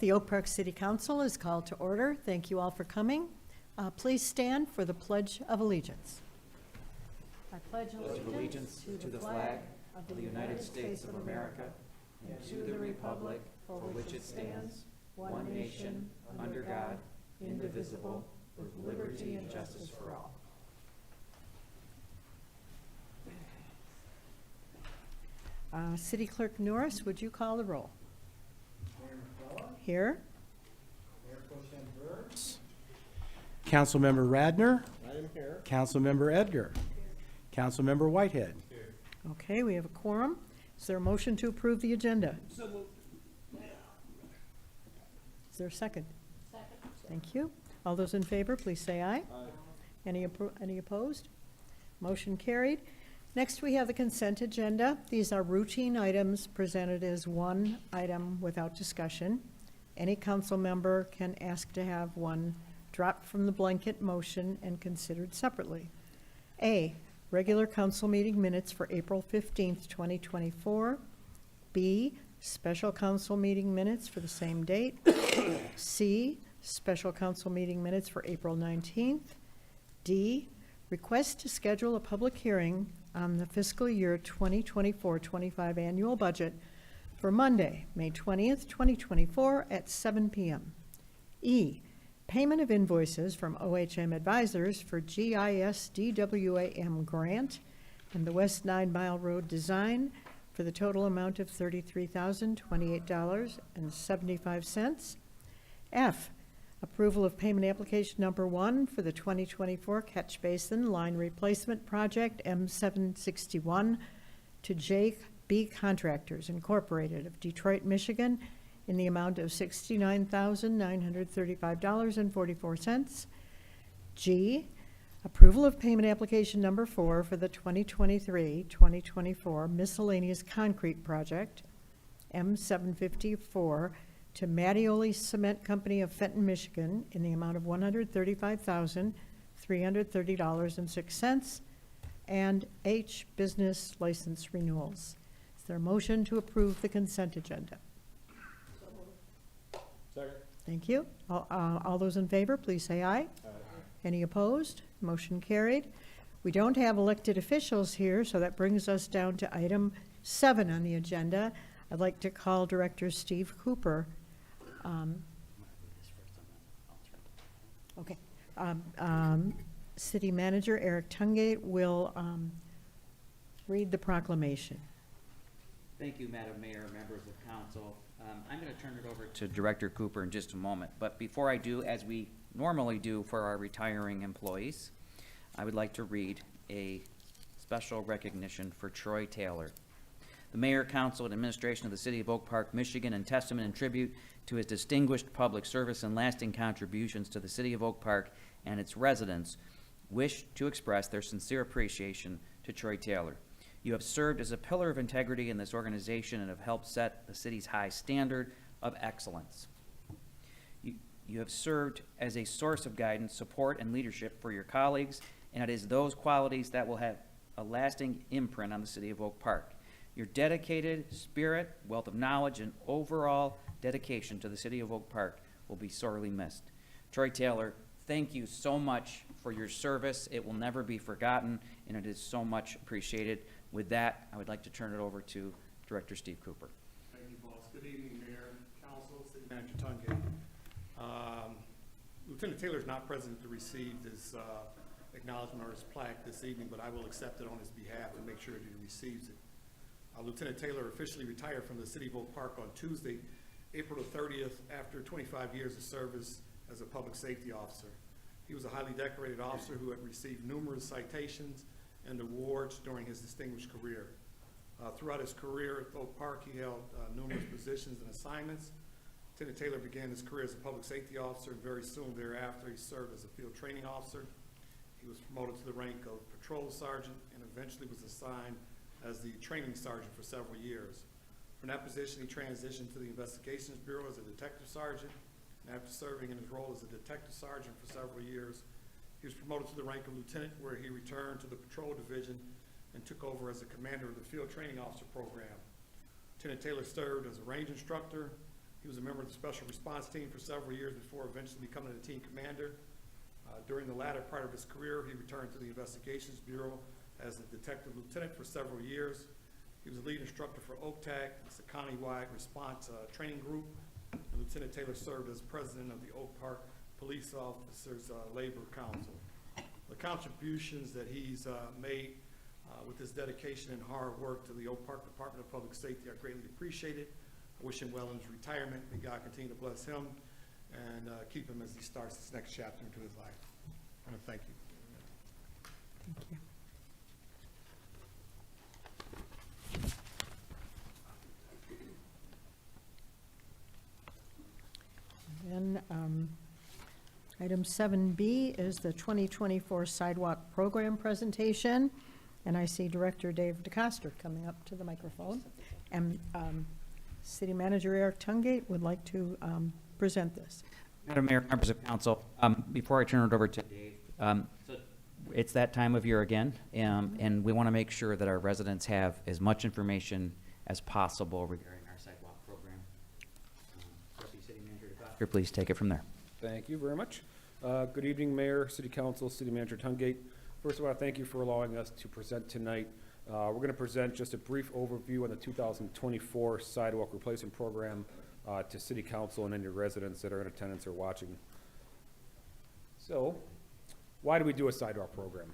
of the Oak Park City Council is called to order. Thank you all for coming. Please stand for the Pledge of Allegiance. I pledge allegiance to the flag of the United States of America and to the republic for which it stands, one nation, under God, indivisible, with liberty and justice for all. City Clerk Norris, would you call the roll? Mayor McCullough. Here. Mayor Pro Tem Burks. Councilmember Radner. I am here. Councilmember Edgar. Councilmember Whitehead. Okay, we have a quorum. Is there a motion to approve the agenda? So moved. Is there a second? Second. Thank you. All those in favor, please say aye. Any opposed? Motion carried. Next, we have the consent agenda. These are routine items presented as one item without discussion. Any council member can ask to have one dropped from the blanket motion and considered separately. A, regular council meeting minutes for April 15th, 2024. B, special council meeting minutes for the same date. C, special council meeting minutes for April 19th. D, request to schedule a public hearing on the fiscal year 2024-25 annual budget for Monday, May 20th, 2024 at 7 p.m. E, payment of invoices from OHM Advisors for GIS DWAM grant and the West 9 Mile Road design for the total amount of $33,028.75. F, approval of payment application number 1 for the 2024 Catch Basin Line Replacement Project M761 to J.B. Contractors Incorporated of Detroit, Michigan in the amount of $69,935.44. G, approval of payment application number 4 for the 2023-2024 Miscellaneous Concrete Project M754 to Mattioli Cement Company of Fenton, Michigan in the amount of $135,330.06. And H, business license renewals. Is there a motion to approve the consent agenda? Second. Thank you. All those in favor, please say aye. Any opposed? Motion carried. We don't have elected officials here, so that brings us down to item 7 on the agenda. I'd like to call Director Steve Cooper. Okay. City Manager Eric Tungate will read the proclamation. Thank you, Madam Mayor, members of council. I'm going to turn it over to Director Cooper in just a moment. But before I do, as we normally do for our retiring employees, I would like to read a special recognition for Troy Taylor. The Mayor, Council, and Administration of the City of Oak Park, Michigan, in testament and tribute to his distinguished public service and lasting contributions to the City of Oak Park and its residents, wish to express their sincere appreciation to Troy Taylor. You have served as a pillar of integrity in this organization and have helped set the city's high standard of excellence. You have served as a source of guidance, support, and leadership for your colleagues, and it is those qualities that will have a lasting imprint on the City of Oak Park. Your dedicated spirit, wealth of knowledge, and overall dedication to the City of Oak Park will be sorely missed. Troy Taylor, thank you so much for your service. It will never be forgotten, and it is so much appreciated. With that, I would like to turn it over to Director Steve Cooper. Thank you, boss. Good evening, Mayor, Council, City Manager Tungate. Lieutenant Taylor is not present to receive this acknowledgement or his plaque this evening, but I will accept it on his behalf and make sure that he receives it. Lieutenant Taylor officially retired from the City of Oak Park on Tuesday, April the 30th, after 25 years of service as a public safety officer. He was a highly decorated officer who had received numerous citations and awards during his distinguished career. Throughout his career at Oak Park, he held numerous positions and assignments. Lieutenant Taylor began his career as a public safety officer, and very soon thereafter he served as a field training officer. He was promoted to the rank of patrol sergeant and eventually was assigned as the training sergeant for several years. From that position, he transitioned to the Investigations Bureau as a detective sergeant, and after serving in his role as a detective sergeant for several years, he was promoted to the rank of lieutenant, where he returned to the patrol division and took over as a commander of the field training officer program. Lieutenant Taylor served as a range instructor, He was a member of the Special Response Team for several years before eventually becoming a team commander. During the latter part of his career, he returned to the Investigations Bureau as a detective lieutenant for several years. He was a lead instructor for OAKTAC, it's a county-wide response training group. And Lieutenant Taylor served as president of the Oak Park Police Officers Labor Council. The contributions that he's made with his dedication and hard work to the Oak Park Department of Public Safety are greatly appreciated. I wish him well in his retirement. May God continue to bless him and keep him as he starts this next chapter into his life. I want to thank you. Thank you. Then, item 7B is the 2024 Sidewalk Program presentation, and I see Director Dave DeCoster coming up to the microphone. And City Manager Eric Tungate would like to present this. Madam Mayor, members of council, before I turn it over to Dave, so it's that time of year again, and we want to make sure that our residents have as much information as possible regarding our sidewalk program. Deputy City Manager DeCoster, please take it from there. Thank you very much. Good evening, Mayor, City Council, City Manager Tungate. First of all, thank you for allowing us to present tonight. We're going to present just a brief overview on the 2024 Sidewalk Replacement Program to City Council and any residents that are in attendance or watching. So, why do we do a sidewalk program?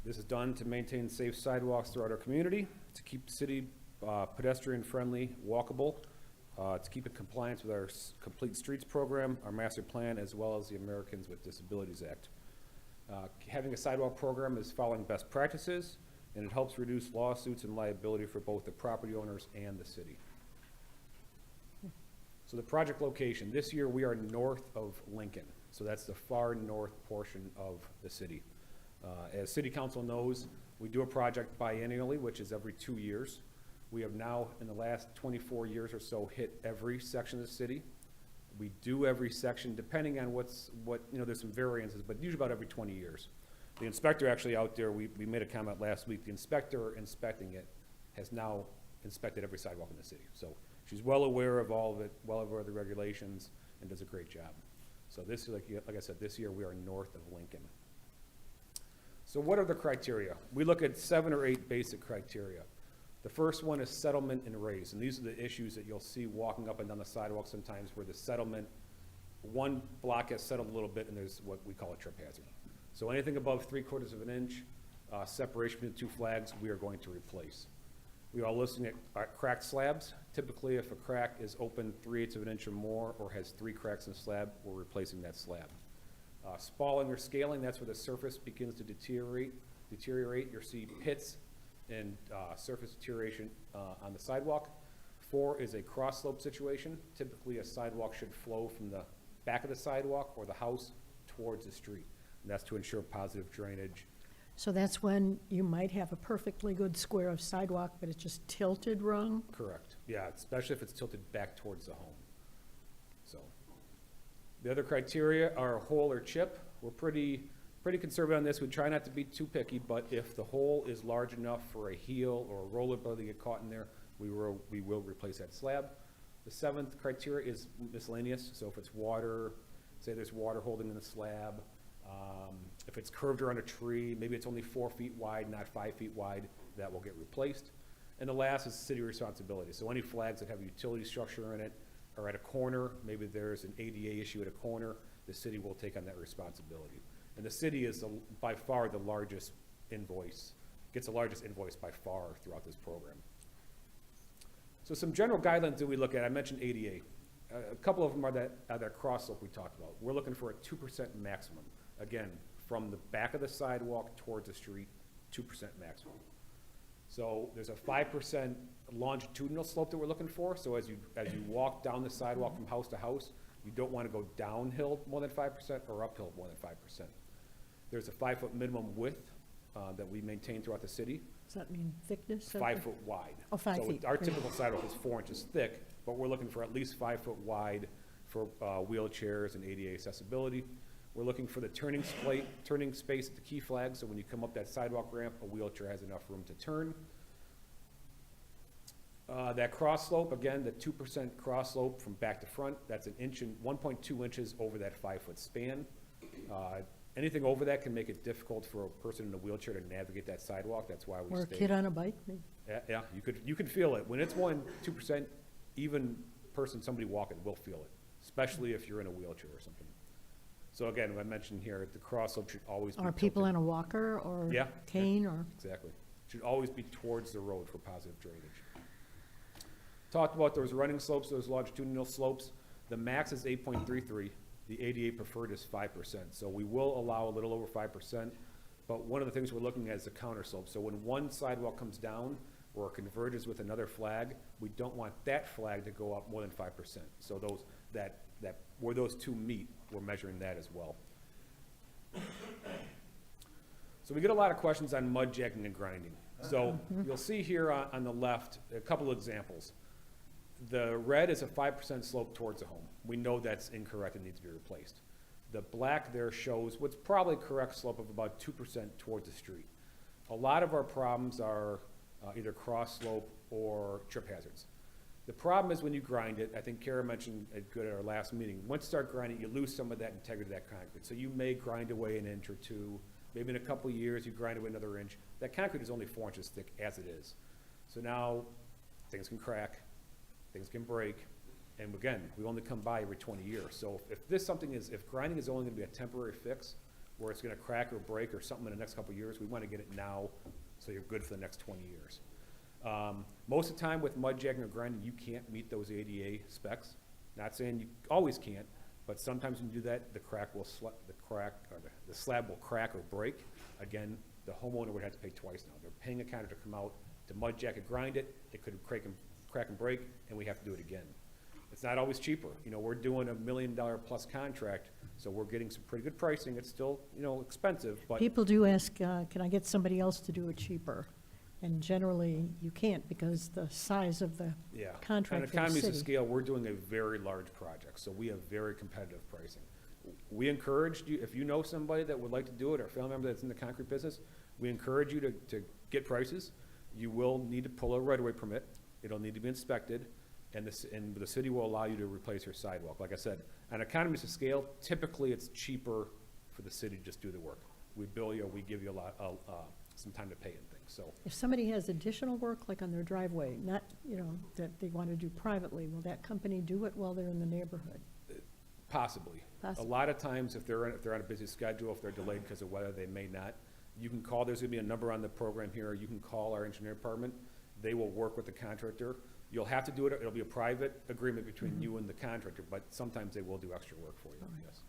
This is done to maintain safe sidewalks throughout our community, to keep city pedestrian-friendly, walkable, to keep in compliance with our Complete Streets program, our master plan, as well as the Americans with Disabilities Act. Having a sidewalk program is following best practices, and it helps reduce lawsuits and liability for both the property owners and the city. So the project location, this year we are north of Lincoln, so that's the far north portion of the city. As City Council knows, we do a project biennially, which is every 2 years. We have now, in the last 24 years or so, hit every section of the city. We do every section, depending on there's some variances, but usually about every 20 years. The inspector actually out there, we made a comment last week, the inspector inspecting it has now inspected every sidewalk in the city. So she's well aware of all of it, well aware of the regulations, and does a great job. So this, like I said, this year we are north of Lincoln. So what are the criteria? We look at 7 or 8 basic criteria. The first one is settlement and raise, and these are the issues that you'll see walking up and down the sidewalk sometimes where the settlement, one block has settled a little bit and there's what we call a trip hazard. So anything above 3/4 of an inch, separation between 2 flags, we are going to replace. We are looking at cracked slabs. Typically, if a crack is open 3/8 of an inch or more or has 3 cracks in the slab, we're replacing that slab. Spalling or scaling, that's where the surface begins to deteriorate. You'll see pits and surface deterioration on the sidewalk. 4 is a cross slope situation. Typically, a sidewalk should flow from the back of the sidewalk or the house towards the street. And that's to ensure positive drainage. So that's when you might have a perfectly good square of sidewalk, but it's just tilted wrong? Correct. Yeah, especially if it's tilted back towards the home. So, the other criteria are hole or chip. We're pretty conservative on this. We try not to be too picky, but if the hole is large enough for a heel or a rollerblade to get caught in there, we will replace that slab. The 7th criteria is miscellaneous. So if it's water, say there's water holding in the slab, if it's curved around a tree, maybe it's only 4 feet wide, not 5 feet wide, that will get replaced. And the last is city responsibility. So any flags that have a utility structure in it or at a corner, maybe there's an ADA issue at a corner, the city will take on that responsibility. And the city is by far the largest invoice, gets the largest invoice by far throughout this program. So some general guidelines that we look at, I mentioned ADA. A couple of them are that cross slope we talked about. We're looking for a 2% maximum. Again, from the back of the sidewalk towards the street, 2% maximum. So there's a 5% longitudinal slope that we're looking for. So as you walk down the sidewalk from house to house, you don't want to go downhill more than 5% or uphill more than 5%. There's a 5-foot minimum width that we maintain throughout the city. Does that mean thickness? 5 foot wide. Oh, 5 feet. So our typical sidewalk is 4 inches thick, but we're looking for at least 5 foot wide for wheelchairs and ADA accessibility. We're looking for the turning space at the key flag, so when you come up that sidewalk ramp, a wheelchair has enough room to turn. That cross slope, again, the 2% cross slope from back to front, that's 1.2 inches over that 5-foot span. Anything over that can make it difficult for a person in a wheelchair to navigate that sidewalk, that's why we Or a stay. kid on a bike, maybe? Yeah, you could feel it. When it's 2%, even somebody walking will feel it, especially if you're in a wheelchair or something. So again, I mentioned here, the cross slope should always be Are people tilted. on a walker or Yeah. cane or? Exactly. Should always be towards the road for positive drainage. Talked about those running slopes, those longitudinal slopes. The max is 8.33. The ADA preferred is 5%. So we will allow a little over 5%. But one of the things we're looking at is the counter slope. So when one sidewalk comes down or converges with another flag, we don't want that flag to go up more than 5%. So those, where those two meet, we're measuring that as well. So we get a lot of questions on mud jacking and grinding. So you'll see here on the left, a couple of examples. The red is a 5% slope towards the home. We know that's incorrect and needs to be replaced. The black there shows what's probably a correct slope of about 2% towards the street. A lot of our problems are either cross slope or trip hazards. The problem is when you grind it, I think Kara mentioned it good at our last meeting, once you start grinding, you lose some of that integrity of that concrete. So you may grind away an inch or two, maybe in a couple of years you grind away another inch. That concrete is only 4 inches thick as it is. So now things can crack, things can break, and again, we only come by every 20 years. So if grinding is only gonna be a temporary fix, where it's gonna crack or break or something in the next couple of years, we wanna get it now so you're good for the next 20 years. Most of the time with mud jacking or grinding, you can't meet those ADA specs. Not saying you always can't, but sometimes when you do that, the slab will crack or break. Again, the homeowner would have to pay twice now. They're paying a contractor to come out to mud jack and grind it. It could crack and break, and we have to do it again. It's not always cheaper. You know, we're doing $1 million plus contract, so we're getting some pretty good pricing. It's still, expensive, but. People do ask, can I get somebody else to do it cheaper? And generally, you can't because the size of the Yeah. contract On for the economies of city. scale, we're doing a very large project, so we have very competitive pricing. We encouraged you, if you know somebody that would like to do it, or a family member that's in the concrete business, we encourage you to get prices. You will need to pull a right-of-way permit. It'll need to be inspected, and the city will allow you to replace your sidewalk. Like I said, on economies of scale, typically it's cheaper for the city to just do the work. We bill you, we give you some time to pay and things, so. If somebody has additional work, like on their driveway, not, that they want to do privately, will that company do it while they're in the neighborhood? Possibly. A lot of times, if they're on a busy schedule, if they're delayed because of weather, they may not. You can call, there's gonna be a number on the program here, you can call our engineer department. They will work with the contractor. You'll have to do it, it'll be a private agreement between you and the contractor, but sometimes they will do extra work for you, yes.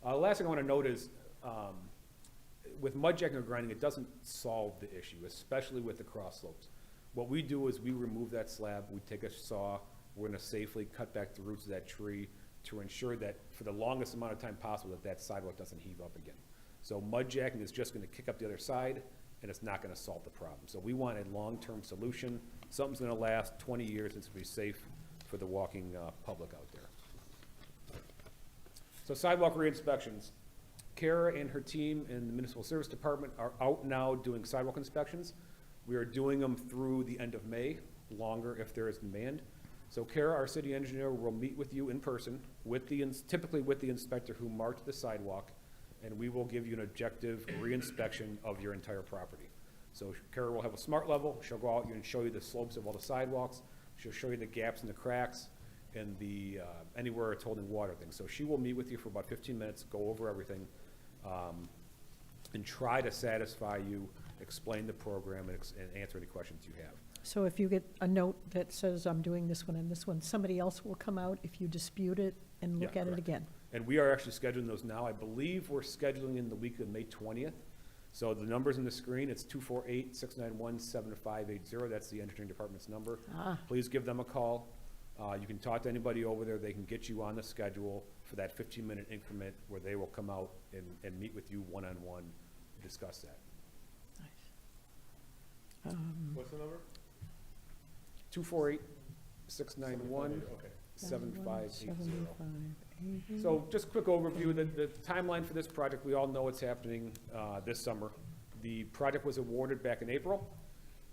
The last thing I wanna note is, with mud jacking or grinding, it doesn't solve the issue, especially with the cross slopes. What we do is we remove that slab, we take a saw, we're gonna safely cut back the roots of that tree to ensure that for the longest amount of time possible that sidewalk doesn't heave up again. So mud jacking is just gonna kick up the other side, and it's not gonna solve the problem. So we want a long-term solution. Something's gonna last 20 years, and it's gonna be safe for the walking public out there. So sidewalk re-inspections. Kara and her team in the Municipal Service Department are out now doing sidewalk inspections. We are doing them through the end of May, longer if there is demand. So Kara, our city engineer, will meet with you in person, typically with the inspector who marked the sidewalk, and we will give you an objective re-inspection of your entire property. So Kara will have a smart level. She'll go out and show you the slopes of all the sidewalks. She'll show you the gaps and the cracks and anywhere it's holding water things. So she will meet with you for about 15 minutes, go over everything, and try to satisfy you, explain the program, and answer any questions you have. So if you get a note that says, I'm doing this one and this one, somebody else will come out if you dispute it and look Yeah, at it correct. again? And we are actually scheduling those now. I believe we're scheduling in the week of May 20th. So the number's on the screen. It's 248-691-7580. That's the engineering department's number. Please give them a call. You can talk to anybody over there. They can get you on the schedule for that 15-minute increment where they will come out and meet with you one-on-one to discuss that. What's the number? 248-691-7580. Okay. 7580. So just a quick overview, the timeline for this project, we all know it's happening this summer. The project was awarded back in April.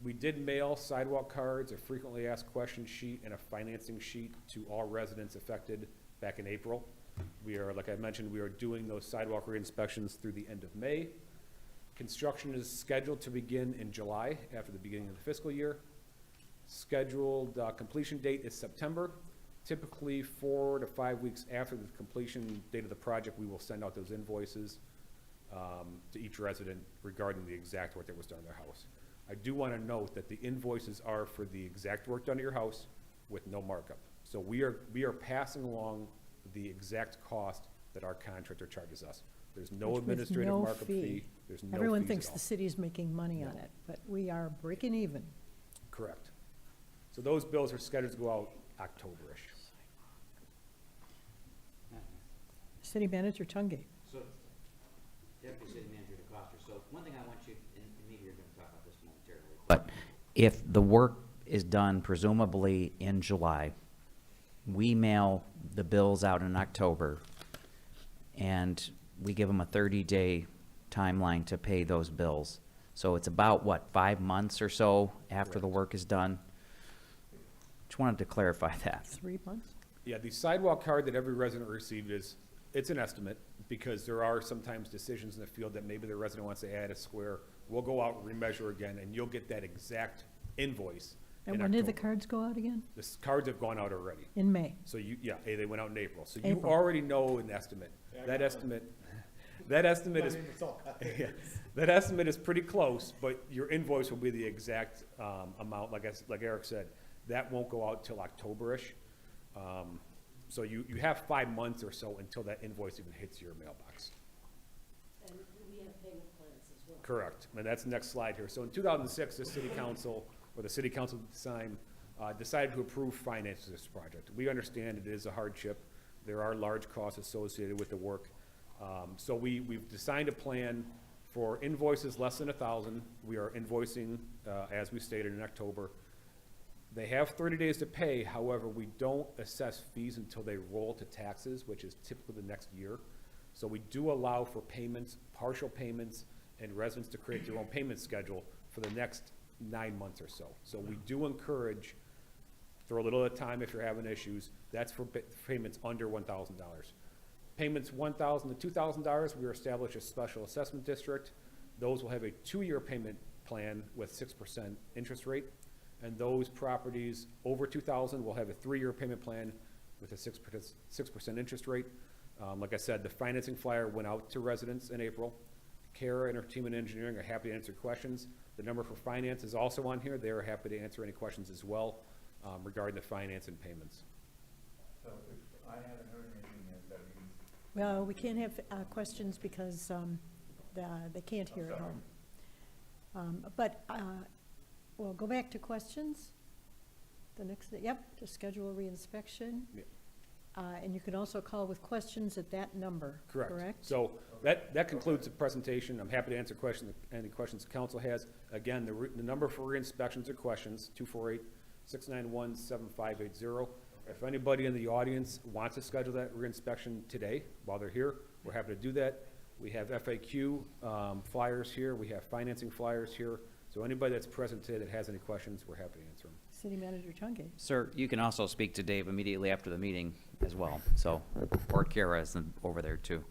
We did mail sidewalk cards, a frequently asked questions sheet, and a financing sheet to all residents affected back in April. We are, like I mentioned, we are doing those sidewalk re-inspections through the end of May. Construction is scheduled to begin in July, after the beginning of the fiscal year. Scheduled completion date is September. Typically 4 to 5 weeks after the completion date of the project, we will send out those invoices to each resident regarding the exact work that was done in their house. I do want to note that the invoices are for the exact work done to your house with no markup. So we are passing along the exact cost that our contractor charges us. There's no Which with administrative no markup fee. fee. There's no Everyone fees thinks at all. the city's making money on No. it, but we are breaking even. Correct. So those bills are scheduled to go out October-ish. City Manager Tungate. So, Deputy City Manager DeCoster, so one thing I want you, and maybe you're gonna talk about this momentarily. But if the work is done presumably in July, we mail the bills out in October, and we give them a 30-day timeline to pay those bills. So it's about, what, 5 months or so after the work is done? Just wanted to clarify that. 3 months? Yeah, the sidewalk card that every resident received it's an estimate, because there are sometimes decisions in the field that maybe the resident wants to add a square. We'll go out, remeasure again, and you'll get that exact invoice in And when did the October. cards go out again? The cards have gone out already. In May. So they went out in April. So you April. already know an estimate. Yeah, I That got estimate, that estimate is, yeah, that estimate is pretty close, but your invoice will be the exact amount, like Eric said. That won't go out till October-ish. So you have 5 months or so until that invoice even hits your mailbox. And we have payment plans as well. Correct, and that's the next slide here. So in 2006, the city council decided to approve finance this project. We understand it is a hardship. There are large costs associated with the work. So we've designed a plan for invoices less than 1,000. We are invoicing, as we stated, in October. They have 30 days to pay. However, we don't assess fees until they roll to taxes, which is typically the next year. So we do allow for payments, partial payments, and residents to create their own payment schedule for the next 9 months or so. So we do encourage, throw a little at a time if you're having issues. That's for payments under $1,000. Payments $1,000 to $2,000, we establish a special assessment district. Those will have a 2-year payment plan with 6% interest rate. And those properties over 2,000 will have a 3-year payment plan with a 6% interest rate. Like I said, the financing flyer went out to residents in April. Kara and her team in engineering are happy to answer questions. The number for finance is also on here. They are happy to answer any questions as well regarding the finance and payments. So if I haven't heard anything yet, that means. Well, we can't have questions because they can't hear at home. But we'll go back to questions. The next, to schedule a reinspection. Yep. And you can also call with questions at that number, correct? So that concludes the presentation. I'm happy to answer any questions the council has. Again, the number for re-inspections or questions, 248-691-7580. If anybody in the audience wants to schedule that re-inspection today while they're here, we're happy to do that. We have FAQ flyers here. We have financing flyers here. So anybody that's present today that has any questions, we're happy to answer them. City Manager Tungate. Sir, you can also speak to Dave immediately after the meeting as well, so, or Kara is over there too.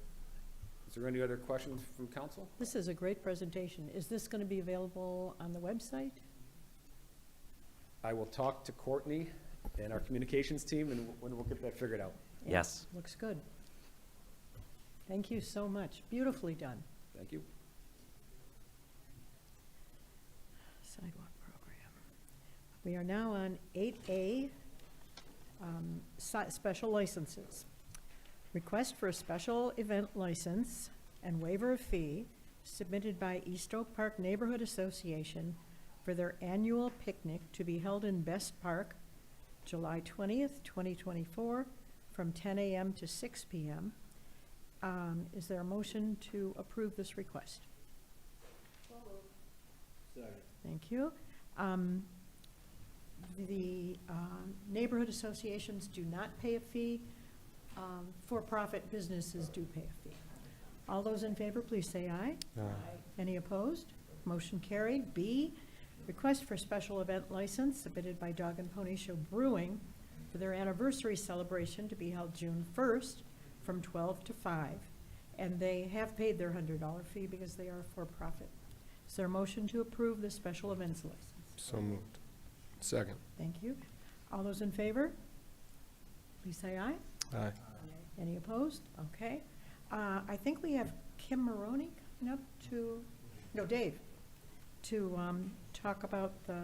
Is there any other questions from council? This is a great presentation. Is this going to be available on the website? I will talk to Courtney and our communications team, and we'll get that figured out. Yeah, Yes. Looks good. Thank you so much. Beautifully done. Thank you. Sidewalk program. We are now on 8A, special licenses. Request for a special event license and waiver of fee submitted by East Oak Park Neighborhood Association for their annual picnic to be held in Best Park, July 20th, 2024, from 10 a.m. to 6 p.m. Is there a motion to approve this request? Second. Thank you. The neighborhood associations do not pay a fee. For-profit businesses do pay a fee. All those in favor, please say aye. Any opposed? Motion carried. B, Request for special event license submitted by Dog and Pony Show Brewing for their anniversary celebration to be held June 1st from 12 to 5. And they have paid their $100 fee because they are for-profit. Is there a motion to approve the special events license? So moved. Second. Thank you. All those in favor? Please say aye. Aye. Any opposed? Okay. I think we have Kim Maroney coming up Dave, to talk about the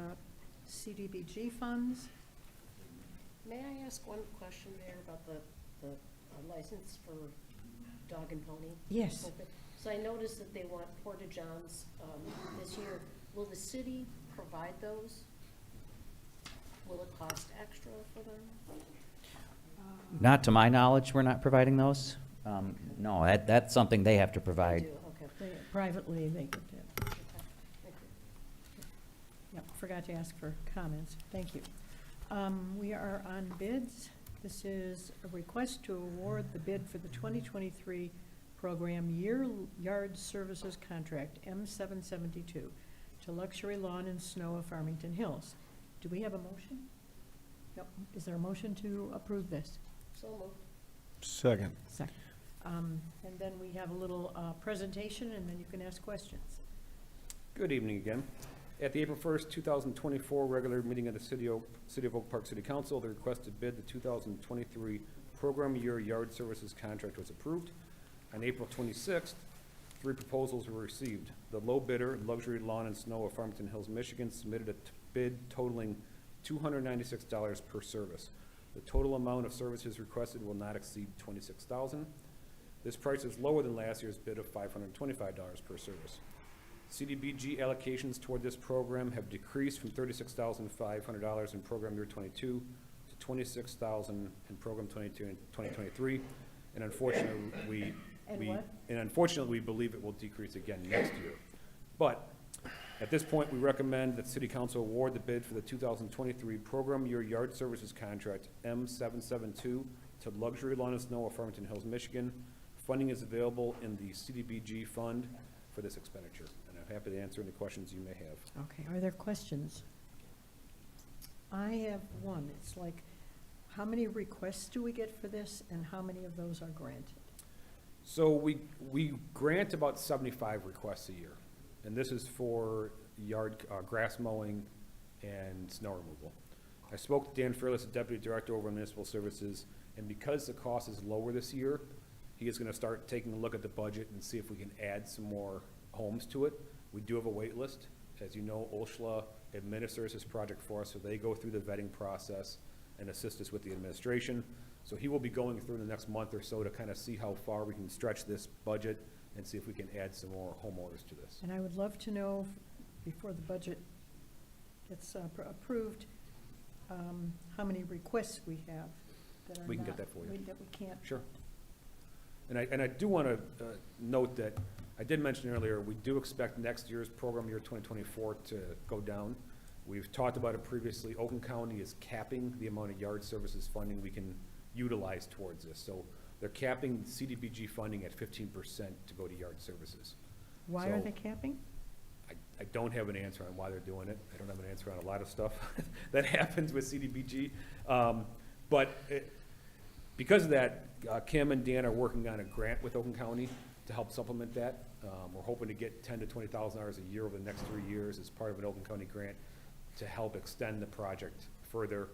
CDBG funds. May I ask one question there about the license for Dog and Pony? Yes. Okay. So I noticed that they want porta-johns this year. Will the city provide those? Will it cost extra for them? Not to my knowledge, we're not providing those. No, that's something they have to They provide. do, okay. Privately, they could do. Okay. Thank you. Yep, forgot to ask for comments. Thank you. We are on bids. This is a request to award the bid for the 2023 program yard services contract, M772, to Luxury Lawn and Snow of Farmington Hills. Do we have a motion? Yep. Is there a motion to approve this? So moved. Second. Second. And then we have a little presentation, and then you can ask questions. Good evening again. At the April 1st, 2024 regular meeting of the City of Oak Park City Council, the requested bid, the 2023 program year yard services contract was approved. On April 26th, 3 proposals were received. The low bidder, Luxury Lawn and Snow of Farmington Hills, Michigan, submitted a bid totaling $296 per service. The total amount of services requested will not exceed $26,000. This price is lower than last year's bid of $525 per service. CDBG allocations toward this program have decreased from $36,500 in program year 22 to $26,000 in program 22 and 2023, and unfortunately, we believe it will decrease again next year. But at this point, we recommend that City Council award the bid for the 2023 program year yard services contract M772 to Luxury Lawn and Snow of Farmington Hills, Michigan. Funding is available in the CDBG fund for this expenditure, and I'm happy to answer any questions you may have. Okay, are there questions? I have one. It's like, how many requests do we get for this, and how many of those are granted? So we grant about 75 requests a year, and this is for yard grass mowing and snow removal. I spoke to Dan Fairless, the Deputy Director over Municipal Services, and because the cost is lower this year, he is going to start taking a look at the budget and see if we can add some more homes to it. We do have a wait list. As you know, OSHLA administers this project for us, so they go through the vetting process and assist us with the administration. So he will be going through the next month or so to kind of see how far we can stretch this budget and see if we can add some more homeowners to this. And I would love to know, before the budget gets approved, how many requests we have that are We can get not- that for you. that we can't. Sure. And I do want to note that, I did mention earlier, we do expect next year's program year 2024 to go down. We've talked about it previously. Oakland County is capping the amount of yard services funding we can utilize towards this. So they're capping CDBG funding at 15% to go to yard services. Why are So- they capping? I don't have an answer on why they're doing it. I don't have an answer on a lot of stuff that happens with CDBG. Because of that, Kim and Dan are working on a grant with Oakland County to help supplement that. We're hoping to get $10,000 to $20,000 a year over the next 3 years as part of an Oakland County grant to help extend the project further.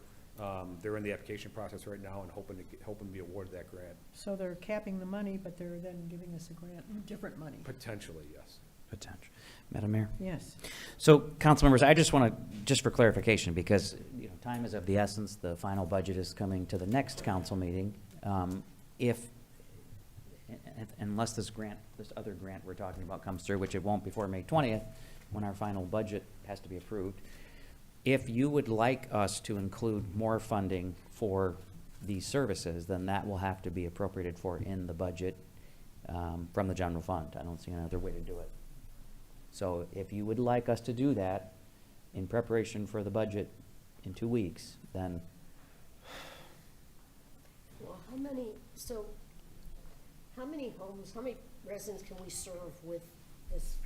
They're in the application process right now and hoping to be awarded that grant. So they're capping the money, but they're then giving us a grant, different money. Potentially, yes. Potential. Madam Mayor? Yes. So, council members, I just want to, just for clarification, because, time is of the essence, the final budget is coming to the next council meeting. Unless this other grant we're talking about comes through, which it won't before May 20th, when our final budget has to be approved, if you would like us to include more funding for these services, then that will have to be appropriated for in the budget from the general fund. I don't see another way to do it. So if you would like us to do that in preparation for the budget in 2 weeks, then Well, how many homes, how many residents can we serve with this?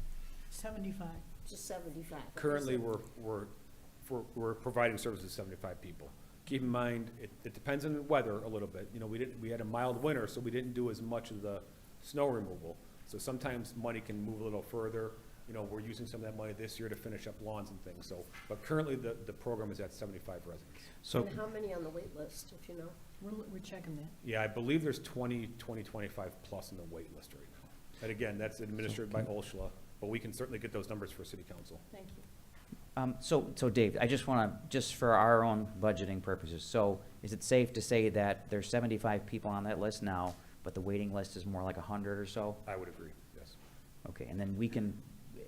75. Just 75. Currently, we're providing services to 75 people. Keep in mind, it depends on the weather a little bit. You know, we had a mild winter, so we didn't do as much of the snow removal. So sometimes money can move a little further. You know, we're using some of that money this year to finish up lawns and things, so. But currently, the program is at 75 residents. So, And how many on the wait list, if you know? We're checking that. Yeah, I believe there's 25 plus in the wait list right now. And again, that's administered by OSHLA, but we can certainly get those numbers for city council. Thank you. So Dave, I just want to, just for our own budgeting purposes, so is it safe to say that there's 75 people on that list now, but the waiting list is more like 100 or so? I would agree, yes. Okay, and then we can,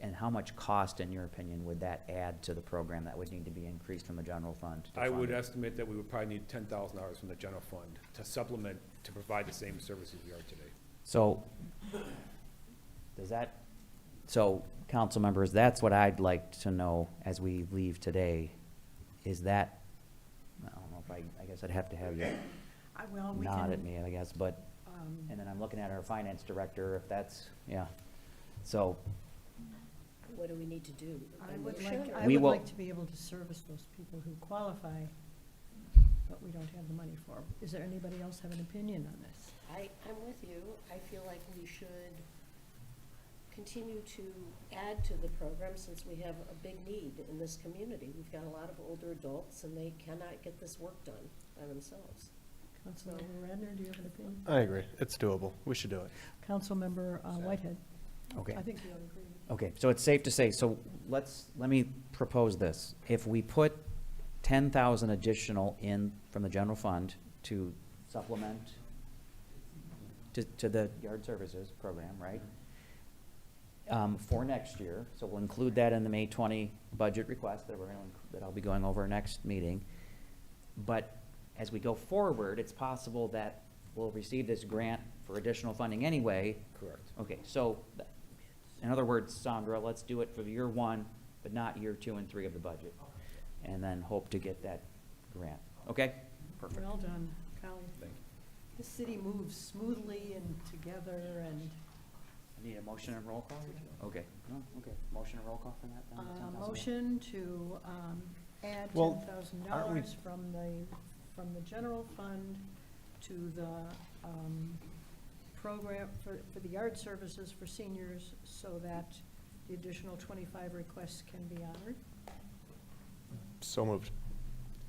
and how much cost, in your opinion, would that add to the program that would need to be increased from the general fund? to I fund would it? estimate that we would probably need $10,000 from the general fund to supplement, to provide the same services we are today. So, does that, so, council members, that's what I'd like to know as we leave today, is that, I don't know if I guess I'd have to have you Well, we nod at can, me, I guess, but, and then I'm looking at our finance director, if that's, yeah. So, What do we need to do? I A would motion like, or- I We would will- like to be able to service those people who qualify, but we don't have the money for them. Is there anybody else have an opinion on this? I'm with you. I feel like we should continue to add to the program since we have a big need in this community. We've got a lot of older adults and they cannot get this work done by themselves. Councilmember Radner, do you have an opinion? I agree. It's doable. We should do it. Councilmember Whitehead? okay. I think you would agree. Okay, so it's safe to say, so let me propose this. If we put 10,000 additional in from the general fund to supplement to the yard services program, right? For next year, so we'll include that in the May 20 budget request that I'll be going over next meeting. But as we go forward, it's possible that we'll receive this grant for additional funding anyway. Correct. Okay, so, in other words, Sandra, let's do it for year 1, but not year 2 and 3 of the budget. And then hope to get that grant. Okay? Perfect. Well done, Colleen. Thank you. The city moves smoothly and together and, I need a motion and roll call? Okay, no, okay. Motion and roll call for that then? 10,000? motion to, add Well, aren't we- $10,000 from the general fund to the, program for the yard services for seniors so that the additional 25 requests can be honored. So moved.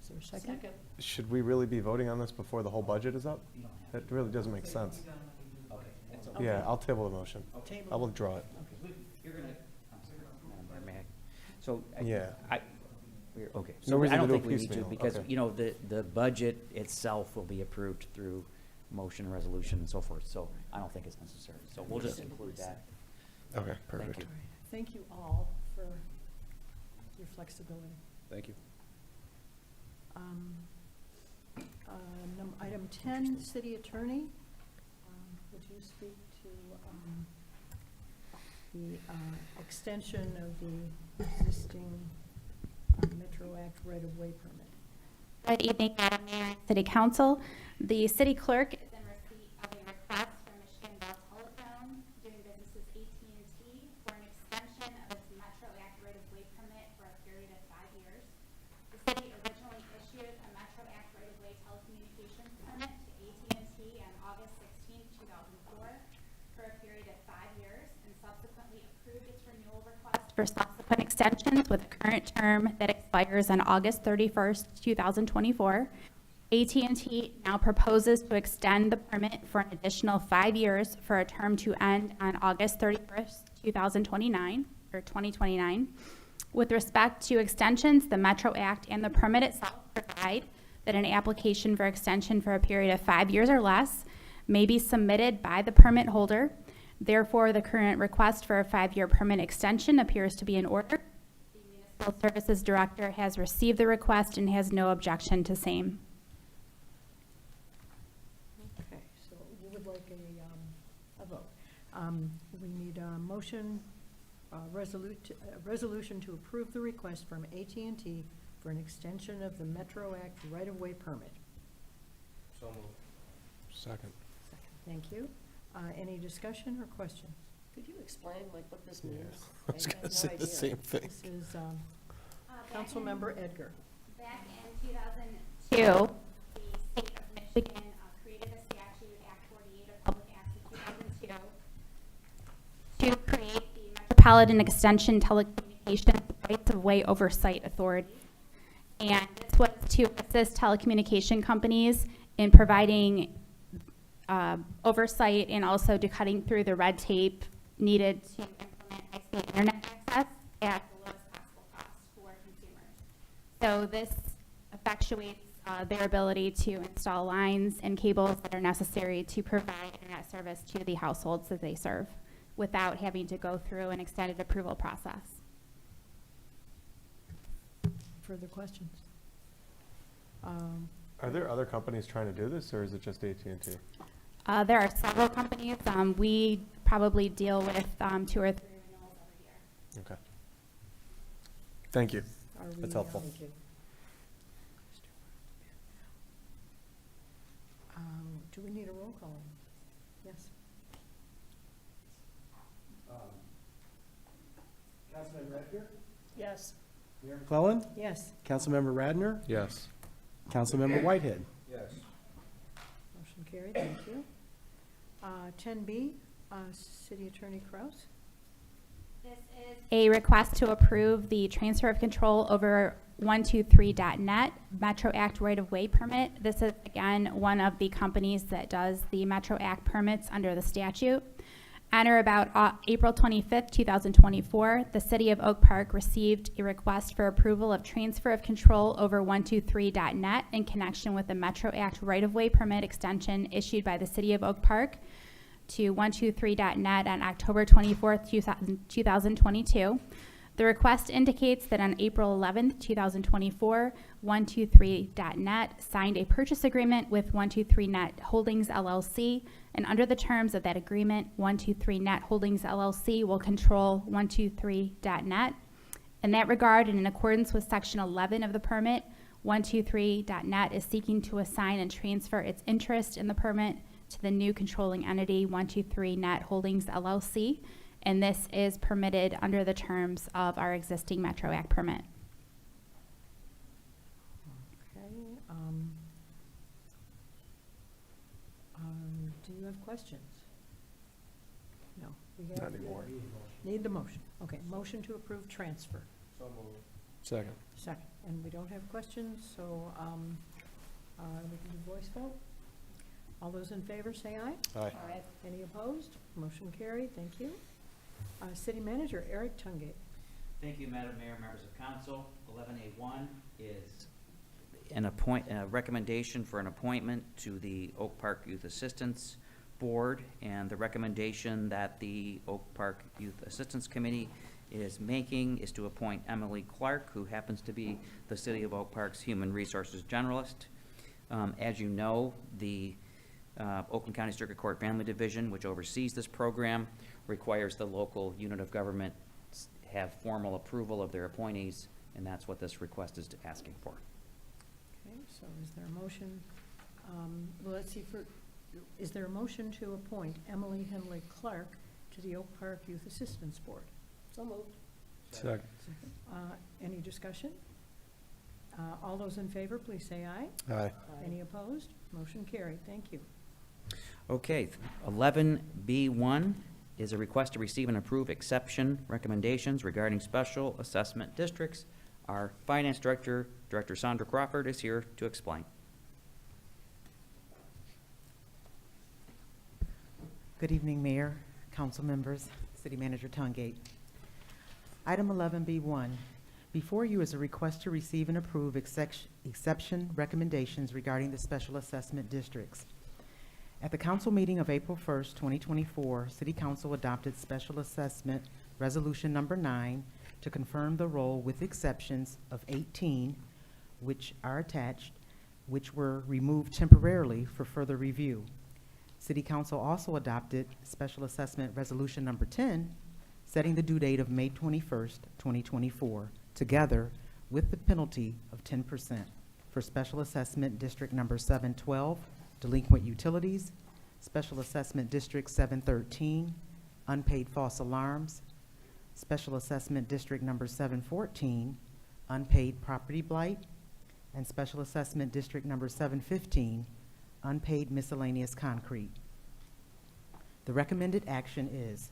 Is there a second? Should we really be voting on this before the whole budget is up? You don't have That really doesn't make sense. to. Okay, that's okay. Yeah, I'll table the motion. Table. I'll withdraw it. Okay, you're gonna, I'm sorry, Madam Mayor, may I? So, Yeah. okay, No so reason I to don't do think we need to, piecemeal, because, okay. you know, the budget itself will be approved through motion, resolution, and so forth, so I don't think it's necessary. So we'll just include that. Okay, Thank perfect. you. Thank you all for your flexibility. Thank you. Item 10, city attorney. Would you speak to the extension of the existing Metro Act right-of-way permit? Good evening, Madam Mayor and City Council. The city clerk is in receipt of a request from Michigan Bell Telephone doing business as AT&T for an extension of its Metro Act right-of-way permit for a period of 5 years. The city originally issued a Metro Act right-of-way telecommunications permit to AT&T on August 16, 2004 for a period of 5 years and subsequently approved its renewal request for subsequent extensions with a current term that expires on August 31st, 2024. AT&T now proposes to extend the permit for an additional 5 years for a term to end on August 31st, 2029. With respect to extensions, the Metro Act and the permit itself provide that an application for extension for a period of 5 years or less may be submitted by the permit holder. Therefore, the current request for a 5-year permit extension appears to be in order. The Municipal Services Director has received the request and has no objection to same. Okay, so you would like a vote. We need a motion, resolution to approve the request from AT&T for an extension of the Metro Act right-of-way permit. Second. Thank you. Any discussion or question? Could you explain like what this Yeah, means? I was have gonna no say the idea. same thing. This is Councilmember Edgar. Back in 2002, the state of Michigan created a statute, Act 48 of Public Acts of 2002, to create the Metropolitan Extension Telecommunications Rights-of-Way Oversight Authority. And this was to assist telecommunication companies in providing oversight and also to cutting through the red tape needed to implement high-speed internet access at the lowest possible cost for consumers. So this effectuates their ability to install lines and cables that are necessary to provide internet service to the households that they serve without having to go through an extended approval process. Further questions? Are there other companies trying to do this, or is it just AT&T? There are several companies. We probably deal with 2 or 3 renewals every year. Okay. Thank you. Are we, That's helpful. thank you. Do we need a roll call? Yes. Councilmember Edgar? Yes. Mayor McClellan? Yes. Councilmember Radner? Yes. Councilmember Whitehead? Yes. Motion carried, thank you. 10B, City Attorney Kraus. This is a request to approve the transfer of control over 123.net Metro Act right-of-way permit. This is, again, one of the companies that does the Metro Act permits under the statute. On or about April 25th, 2024, the City of Oak Park received a request for approval of transfer of control over 123.net in connection with the Metro Act right-of-way permit extension issued by the City of Oak Park to 123.net on October 24th, 2022. The request indicates that on April 11th, 2024, 123.net signed a purchase agreement with 123.net Holdings LLC, and under the terms of that agreement, 123.net Holdings LLC will control 123.net. In that regard, and in accordance with Section 11 of the permit, 123.net is seeking to assign and transfer its interest in the permit to the new controlling entity, 123.net Holdings LLC, and this is permitted under the terms of our existing Metro Act permit. Okay. Do you have questions? No. We have- Not anymore. Need the motion. Okay, motion to approve transfer. So moved. Second. Second. And we don't have questions, so we can do voice vote. All those in favor, say aye. Aye. Any opposed? Motion carried. Thank you. City Manager Eric Tungate. Thank you, Madam Mayor, members of council. 11A1 is a recommendation for an appointment to the Oak Park Youth Assistance Board, and the recommendation that the Oak Park Youth Assistance Committee is making is to appoint Emily Clark, who happens to be the City of Oak Park's Human Resources Generalist. As you know, the Oakland County Circuit Court Family Division, which oversees this program, requires the local unit of government have formal approval of their appointees, and that's what this request is asking for. Okay, so is there a motion? Well, let's see, is there a motion to appoint Emily Henley Clark to the Oak Park Youth Assistance Board? So moved. Second. Any discussion? All those in favor, please say aye. Aye. Any opposed? Motion carried. Thank you. Okay, 11B1 is a request to receive and approve exception recommendations regarding special assessment districts. Our Finance Director, Director Sandra Crawford, is here to explain. Good evening, Mayor, council members, City Manager Tungate. Item 11B1. Before you is a request to receive and approve exception recommendations regarding the special assessment districts. At the council meeting of April 1st, 2024, City Council adopted Special Assessment Resolution Number 9 to confirm the roll with exceptions of 18, which are attached, which were removed temporarily for further review. City Council also adopted Special Assessment Resolution Number 10, setting the due date of May 21st, 2024, together with the penalty of 10% for Special Assessment District Number 712, Delinquent Utilities, Special Assessment District 713, unpaid false alarms. Special Assessment District Number 714, unpaid property blight. And Special Assessment District Number 715, unpaid miscellaneous concrete. The recommended action is,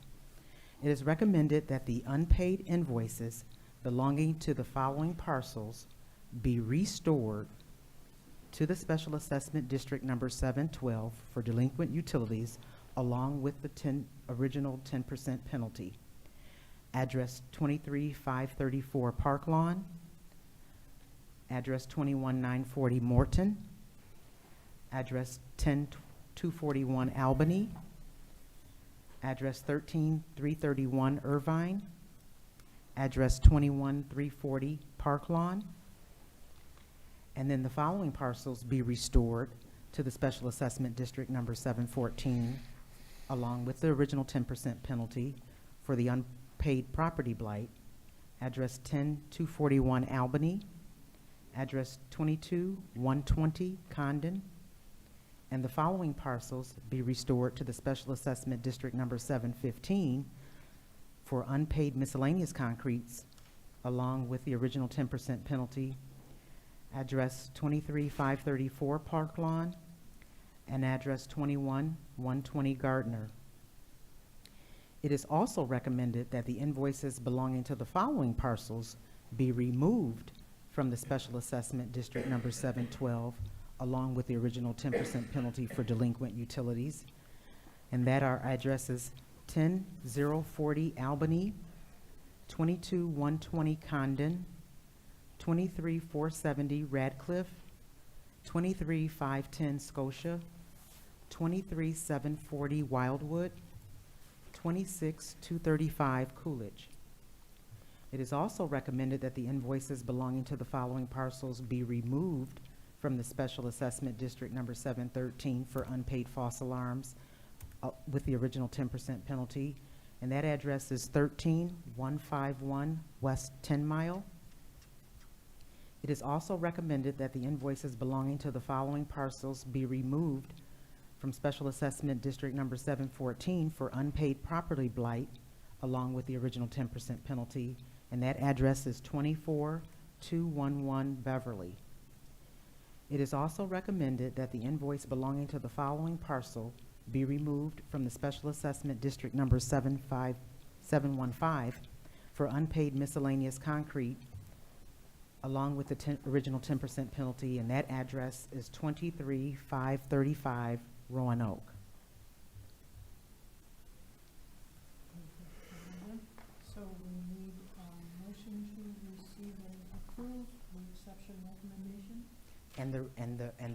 it is recommended that the unpaid invoices belonging to the following parcels be restored to the Special Assessment District Number 712 for delinquent utilities, along with the original 10% penalty. Address 23534 Park Lawn, address 21940 Morton, address 10241 Albany, address 13331 Irvine, address 21340 Park Lawn, and then the following parcels be restored to the Special Assessment District Number 714, along with the original 10% penalty for the unpaid property blight. Address 10241 Albany, address 22120 Condon, and the following parcels be restored to the Special Assessment District Number 715 for unpaid miscellaneous concretes, along with the original 10% penalty. Address 23534 Park Lawn, and address 21120 Gardner. It is also recommended that the invoices belonging to the following parcels be removed from the Special Assessment District Number 712, along with the original 10% penalty for delinquent utilities, and that are addresses 10040 Albany, 22120 Condon, 23470 Radcliffe, 23510 Scotia, 23740 Wildwood, 26235 Coolidge. It is also recommended that the invoices belonging to the following parcels be removed from the Special Assessment District Number 713 for unpaid false alarms, with the original 10% penalty, and that address is 13151 West 10 Mile. It is also recommended that the invoices belonging to the following parcels be removed from Special Assessment District Number 714 for unpaid property blight, along with the original 10% penalty, and that address is 24211 Beverly. It is also recommended that the invoice belonging to the following parcel be removed from the Special Assessment District Number 715 for unpaid miscellaneous concrete, along with the original 10% penalty, and that address is 23535 Roanoke. So we need a motion to receive and approve the exception recommendation And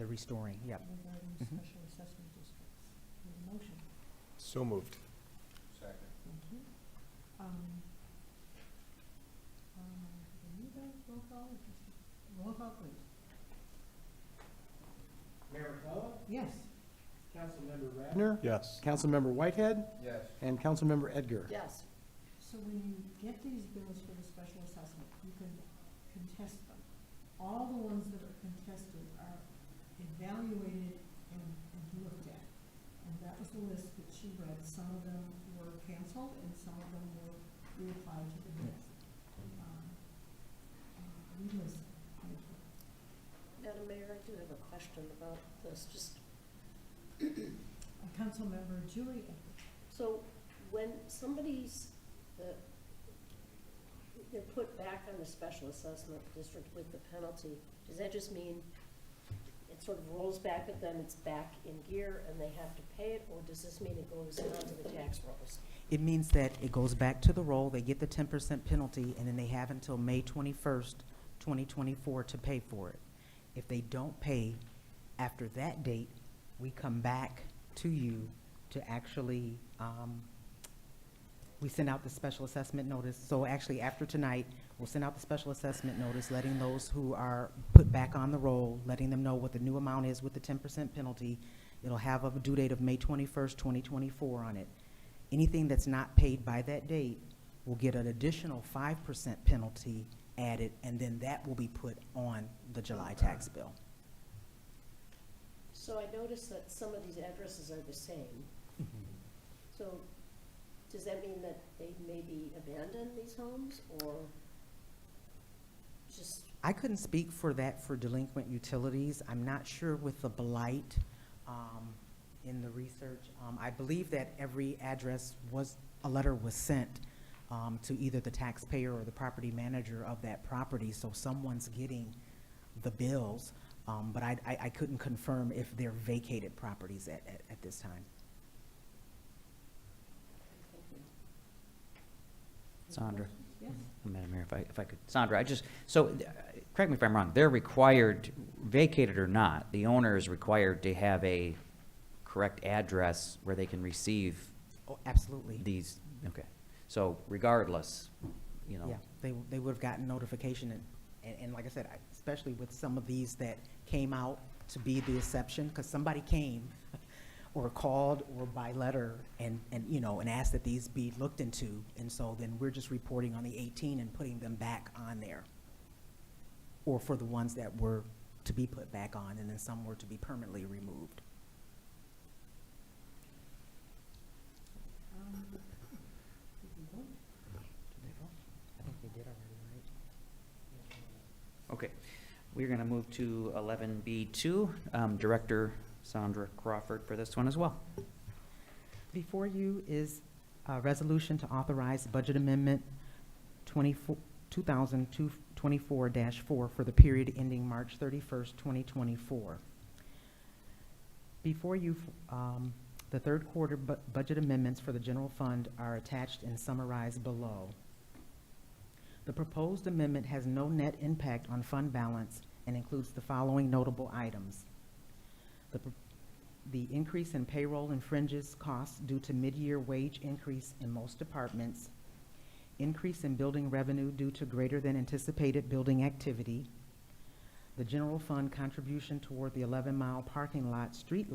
the restoring, yep. regarding special assessment districts. Need a motion? So moved. Second. Thank you. Anita, roll call, or just, roll call, please. Mayor McClellan? Yes. Councilmember Radner? Yes. Councilmember Whitehead? Yes. And Councilmember Edgar? Yes. So when you get these bills for the special assessment, you can contest them. All the ones that are contested are evaluated and looked at. And that was the list that she read. Some of them were canceled and some of them were reapplied to the list. Listen, thank you. Madam Mayor, I do have a question about this, just, Councilmember Julie. so when somebody's, they're put back on the special assessment district with the penalty, does that just mean it sort of rolls back at them, it's back in gear and they have to pay it, or does this mean it goes onto the tax rolls? It means that it goes back to the roll, they get the 10% penalty, and then they have until May 21st, 2024 to pay for it. If they don't pay after that date, we come back to you to actually, we send out the special assessment notice. So actually, after tonight, we'll send out the special assessment notice, letting those who are put back on the roll, letting them know what the new amount is with the 10% penalty. It'll have a due date of May 21st, 2024 on it. Anything that's not paid by that date will get an additional 5% penalty added, and then that will be put on the July tax bill. So I noticed that some of these addresses are the same. So Does that mean that they maybe abandon these homes, or just, I couldn't speak for that for delinquent utilities. I'm not sure with the blight in the research. I believe that every address a letter was sent to either the taxpayer or the property manager of that property, so someone's getting the bills. But I couldn't confirm if they're vacated properties at this time. thank you. Sandra? Yes. Madam Mayor, if I could, Sandra, correct me if I'm wrong, they're required, vacated or not, the owner is required to have a correct address where they can receive Oh, absolutely. these, okay. So regardless, you know. Yeah, they would have gotten notification, and like I said, especially with some of these that came out to be the exception, because somebody came or called or by letter and asked that these be looked into, and so then we're just reporting on the 18 and putting them back on there. Or for the ones that were to be put back on, and then some were to be permanently removed. I think they did already, right? Okay, we're gonna move to 11B2, Director Sandra Crawford for this one as well. Before you is a resolution to authorize budget amendment 2024-4 for the period ending March 31st, 2024. Before you, the third quarter budget amendments for the general fund are attached and summarized below. The proposed amendment has no net impact on fund balance and includes the following notable items. The increase in payroll and fringes costs due to mid-year wage increase in most departments, increase in building revenue due to greater than anticipated building activity, the general fund contribution toward the 11-mile parking lot street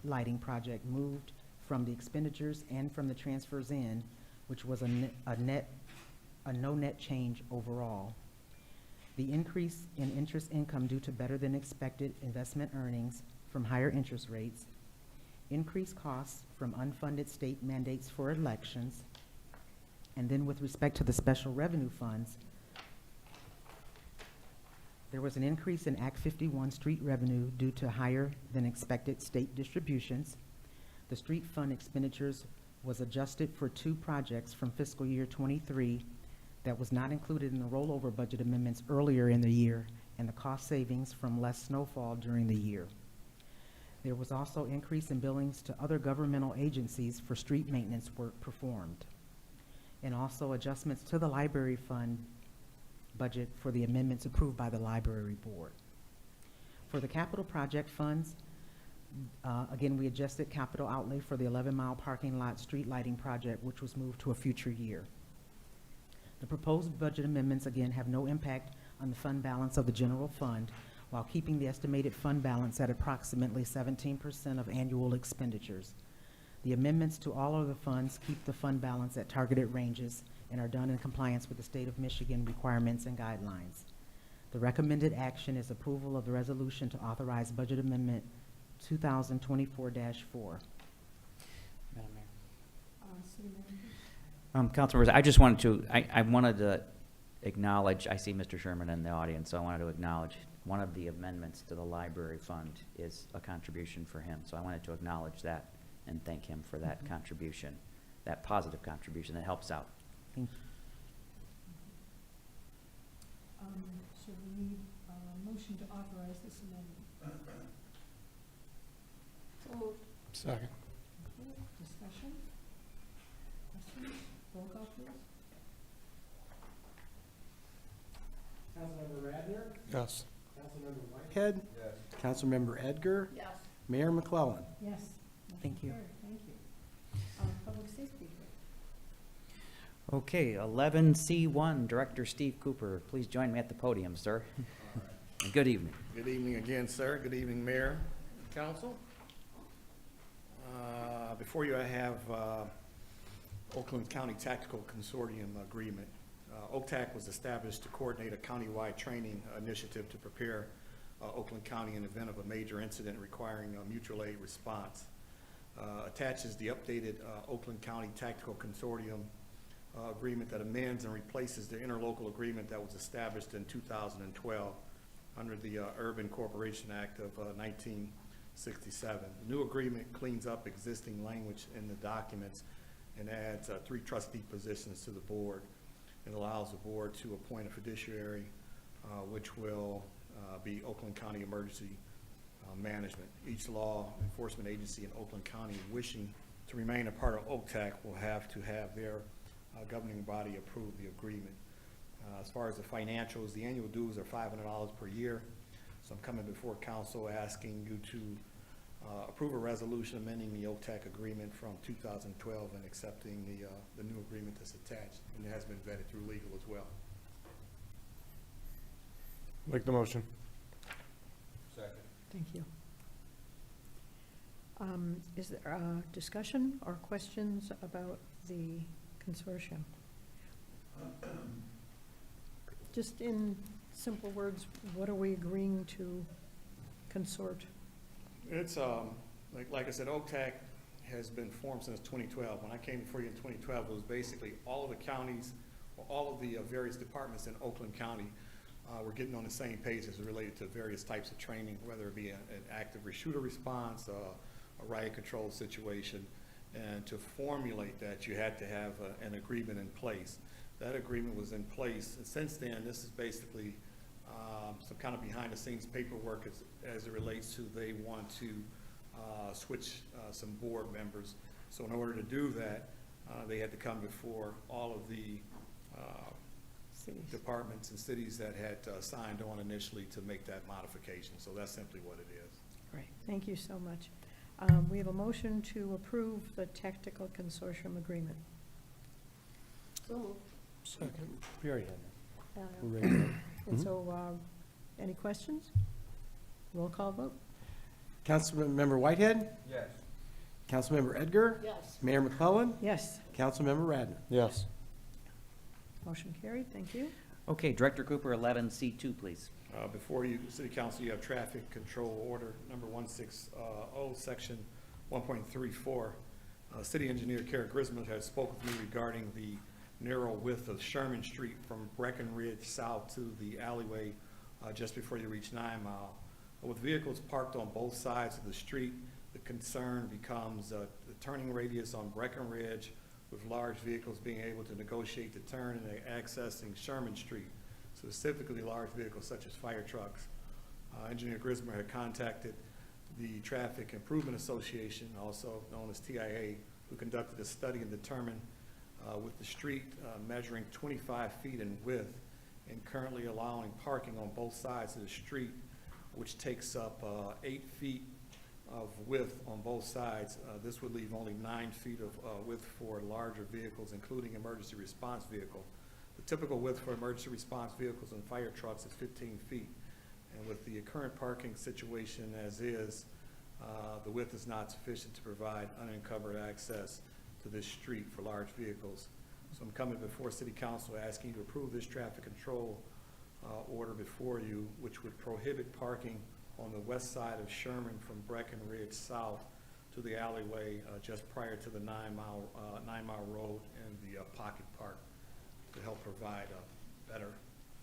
lighting project moved from the expenditures and from the transfers in, which was a no net change overall. The increase in interest income due to better than expected investment earnings from higher interest rates, increased costs from unfunded state mandates for elections, and then with respect to the special revenue funds, there was an increase in Act 51 street revenue due to higher than expected state distributions. The street fund expenditures was adjusted for 2 projects from fiscal year 23 that was not included in the rollover budget amendments earlier in the year, and the cost savings from less snowfall during the year. There was also increase in billings to other governmental agencies for street maintenance work performed, and also adjustments to the library fund budget for the amendments approved by the library board. For the capital project funds, again, we adjusted capital outlay for the 11-mile parking lot street lighting project, which was moved to a future year. The proposed budget amendments, again, have no impact on the fund balance of the general fund, while keeping the estimated fund balance at approximately 17% of annual expenditures. The amendments to all of the funds keep the fund balance at targeted ranges and are done in compliance with the state of Michigan requirements and guidelines. The recommended action is approval of the resolution to authorize budget amendment 2024-4. Madam Mayor. City Manager? Council members, I just wanted to, I wanted to acknowledge, I see Mr. Sherman in the audience, so I wanted to acknowledge one of the amendments to the library fund is a contribution for him. So I wanted to acknowledge that and thank him for that contribution, that positive contribution that helps out. Thank you. So we need a motion to authorize this amendment. So moved. Second. Okay, discussion? Questions? Roll call, please. Councilmember Radner, Yes. Councilmember Whitehead, Yes. Councilmember Edgar, Yes. Mayor McClellan. Yes. Thank Motion you. carried. Thank you. Public safety. Okay, 11C1, Director Steve Cooper, please join me at the podium, sir. And good evening. Good evening again, sir. Good evening, Mayor and Council. Before you, I have Oakland County Tactical Consortium Agreement. OCTAC was established to coordinate a countywide training initiative to prepare Oakland County in the event of a major incident requiring a mutual aid response. attaches the updated Oakland County Tactical Consortium agreement that amends and replaces the interlocal agreement that was established in 2012 under the Urban Corporation Act of 1967. The new agreement cleans up existing language in the documents and adds 3 trustee positions to the board. It allows the board to appoint a fiduciary, which will be Oakland County Emergency Management. Each law enforcement agency in Oakland County wishing to remain a part of OTAC will have to have their governing body approve the agreement. As far as the financials, the annual dues are $500 per year. So I'm coming before council asking you to approve a resolution amending the OTAC agreement from 2012 and accepting the new agreement that's attached, and it has been vetted through legal as well. Make the motion. Thank you. Is there discussion or questions about the consortium? Just in simple words, what are we agreeing to consort? It's, like I said, OTAC has been formed since 2012. When I came before you in 2012, it was basically all of the counties, or all of the various departments in Oakland County were getting on the same page as it related to various types of training, whether it be an active shooter response, a riot control situation. And to formulate that, you had to have an agreement in place. That agreement was in place, and since then, this is basically some kind of behind-the-scenes paperwork as it relates to they want to switch some board members. So in order to do that, they had to come before all of the Cities. departments and cities that had signed on initially to make that modification. So that's simply what it is. Great, thank you so much. We have a motion to approve the tactical consortium agreement. So moved. Second. We already had Uh, that. We're ready to vote. And so, any questions? Roll call vote? Councilmember Whitehead, Yes. Councilmember Edgar, Yes. Mayor McClellan, Yes, Councilmember Radner. Yes. motion carried, thank you. Okay, Director Cooper, 11C2, please. Before you, City Council, you have traffic control order number 160, section 1.34. City Engineer Kara Grisman has spoken with me regarding the narrow width of Sherman Street from Breckenridge south to the alleyway just before you reach 9 Mile. With vehicles parked on both sides of the street, the concern becomes the turning radius on Breckenridge, with large vehicles being able to negotiate the turn and accessing Sherman Street, specifically large vehicles such as fire trucks. Engineer Grismer had contacted the Traffic Improvement Association, also known as TIA, who conducted a study and determined with the street measuring 25 feet in width and currently allowing parking on both sides of the street, which takes up 8 feet of width on both sides. This would leave only 9 feet of width for larger vehicles, including emergency response vehicle. The typical width for emergency response vehicles and fire trucks is 15 feet. And with the current parking situation as is, the width is not sufficient to provide unencumbered access to this street for large vehicles. So I'm coming before City Council asking you to approve this traffic control order before you, which would prohibit parking on the west side of Sherman from Breckenridge south to the alleyway just prior to the 9 Mile Road and the Pocket Park, to help provide better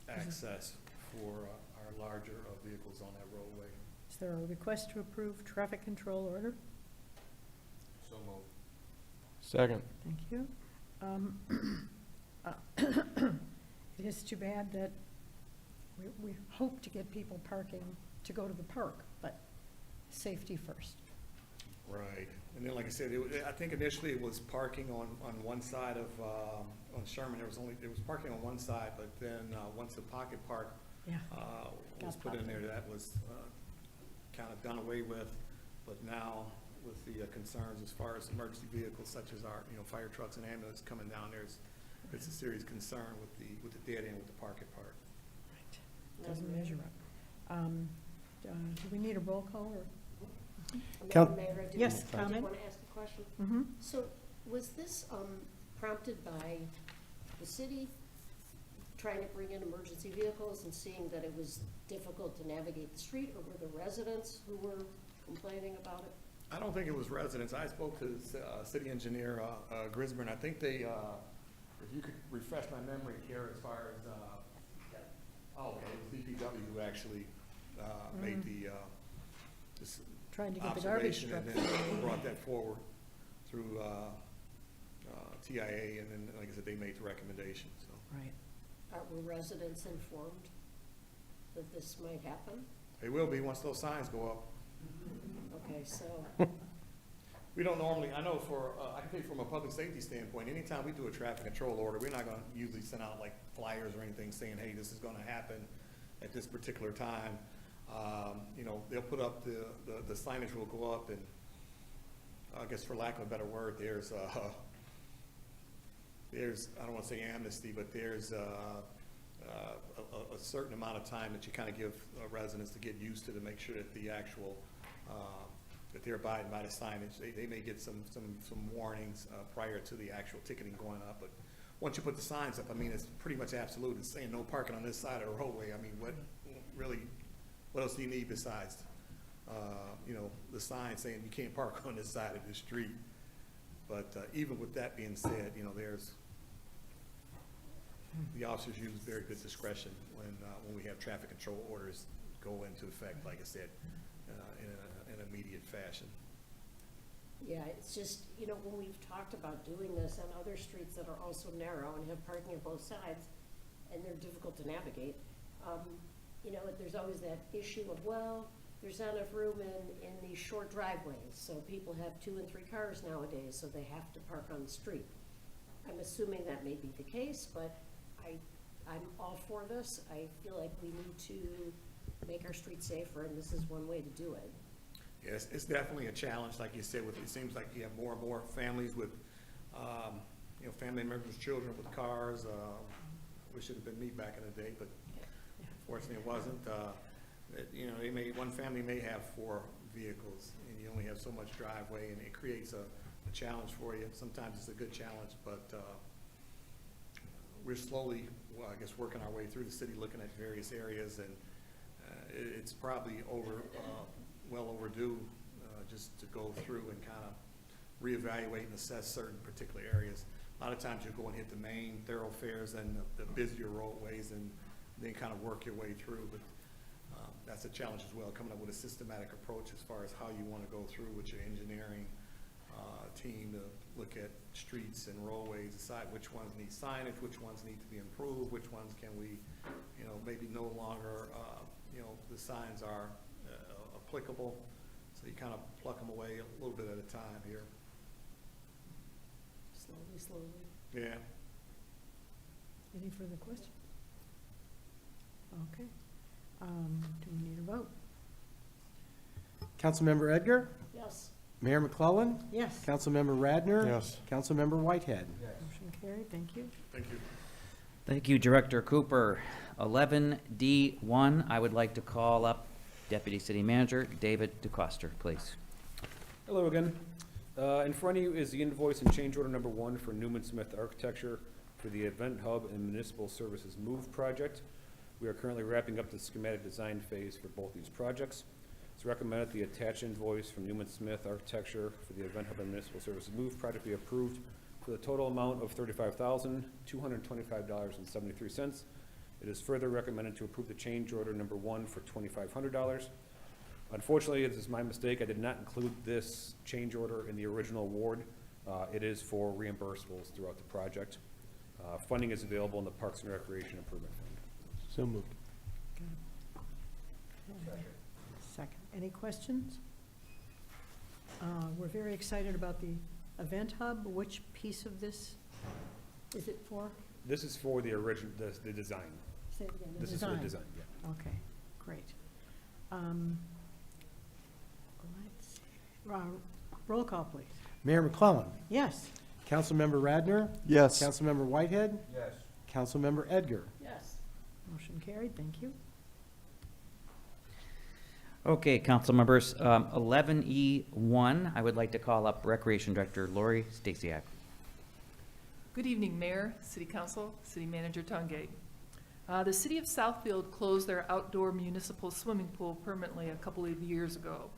access for our larger vehicles on that roadway. Is there a request to approve traffic control order? So moved. Second. Thank you. It is too bad that we hope to get people parking to go to the park, but safety first. Right, and then like I said, I think initially it was parking on one side of, on Sherman, it was parking on one side, but then once the Pocket Park Yeah. was Got put in popped there, in. that was kind of done away with. But now, with the concerns as far as emergency vehicles such as our, fire trucks and ambulances coming down there, it's a serious concern with the dead end with the Pocket Park. Right. Doesn't measure up. Do we need a roll call or? Count- Mayor, I Yes, did comment? want to ask a question. Mm-hmm. So was this prompted by the city trying to bring in emergency vehicles and seeing that it was difficult to navigate the street, or were the residents who were complaining about it? I don't think it was residents. I spoke to city engineer Grisman. I think they, if you could refresh my memory here as far as, oh, okay, it was DPW who actually made the this Trying to get the garbage observation truck. and then brought that forward through TIA, and then, like I said, they made the recommendation, so. Right. Were residents informed that this might happen? They will be once those signs go up. Okay, so, We don't normally, I know for, I can tell you from a public safety standpoint, anytime we do a traffic control order, we're not gonna usually send out like flyers or anything saying, hey, this is gonna happen at this particular time. You know, they'll put up the signage will go up, and I guess for lack of a better word, there's, I don't wanna say amnesty, but there's a certain amount of time that you kind of give residents to get used to make sure that the actual, that they're abiding by the signage. They may get some warnings prior to the actual ticketing going up, but once you put the signs up, I mean, it's pretty much absolute. It's saying no parking on this side of the roadway. I mean, what else do you need besides, you know, the sign saying you can't park on this side of the street? But even with that being said, you know, the officers use very good discretion when we have traffic control orders go into effect, like I said, in an immediate fashion. yeah, it's just, you know, when we've talked about doing this on other streets that are also narrow and have parking on both sides, and they're difficult to navigate, you know, there's always that issue of, well, there's not enough room in these short driveways, so people have 2 and 3 cars nowadays, so they have to park on the street. I'm assuming that may be the case, but I'm all for this. I feel like we need to make our streets safer, and this is one way to do it. Yes, it's definitely a challenge, like you said. It seems like you have more and more families with, you know, family members, children with cars. Wish it had been me back in the day, but fortunately it wasn't. You know, one family may have 4 vehicles, and you only have so much driveway, and it creates a challenge for you. Sometimes it's a good challenge, but we're slowly, well, I guess, working our way through the city, looking at various areas, and it's probably well overdue just to go through and kind of reevaluate and assess certain particular areas. A lot of times you go and hit the main thoroughfares and the busier roadways, and then kind of work your way through. But that's a challenge as well, coming up with a systematic approach as far as how you want to go through with your engineering team to look at streets and roadways, decide which ones need signage, which ones need to be improved, which ones can we, you know, maybe no longer, you know, the signs are applicable. So you kind of pluck them away a little bit at a time here. Slowly. Yeah. Any further questions? Okay. Do we need a vote? Councilmember Edgar? Yes. Mayor McClellan? Yes. Councilmember Radner? Yes. Councilmember Whitehead? Motion carried, thank you. Thank you. Thank you, Director Cooper. 11D1, I would like to call up Deputy City Manager David DeCoster, please. Hello again. In front of you is the invoice and change order number 1 for Newman Smith Architecture for the Event Hub and Municipal Services Move project. We are currently wrapping up the schematic design phase for both these projects. It's recommended the attached invoice from Newman Smith Architecture for the Event Hub and Municipal Services Move project be approved for the total amount of $35,225.73. It is further recommended to approve the change order number 1 for $2,500. Unfortunately, it is my mistake. I did not include this change order in the original award. It is for reimbursables throughout the project. Funding is available in the Parks and Recreation Improvement Fund. So moved. Second. Any questions? We're very excited about the Event Hub. Which piece of this is it for? This is for the original, the design. Say it again, the This is for the design, yeah. Okay, great. Let's see. Roll call, please. Mayor McClellan? Yes. Councilmember Radner? Yes. Councilmember Whitehead? Yes. Councilmember Edgar? Yes. Motion carried, thank you. Okay, council members, 11E1, I would like to call up Recreation Director Lori Stasiak. Good evening, Mayor, City Council, City Manager Tongate. The City of Southfield closed their outdoor municipal swimming pool permanently a couple of years ago.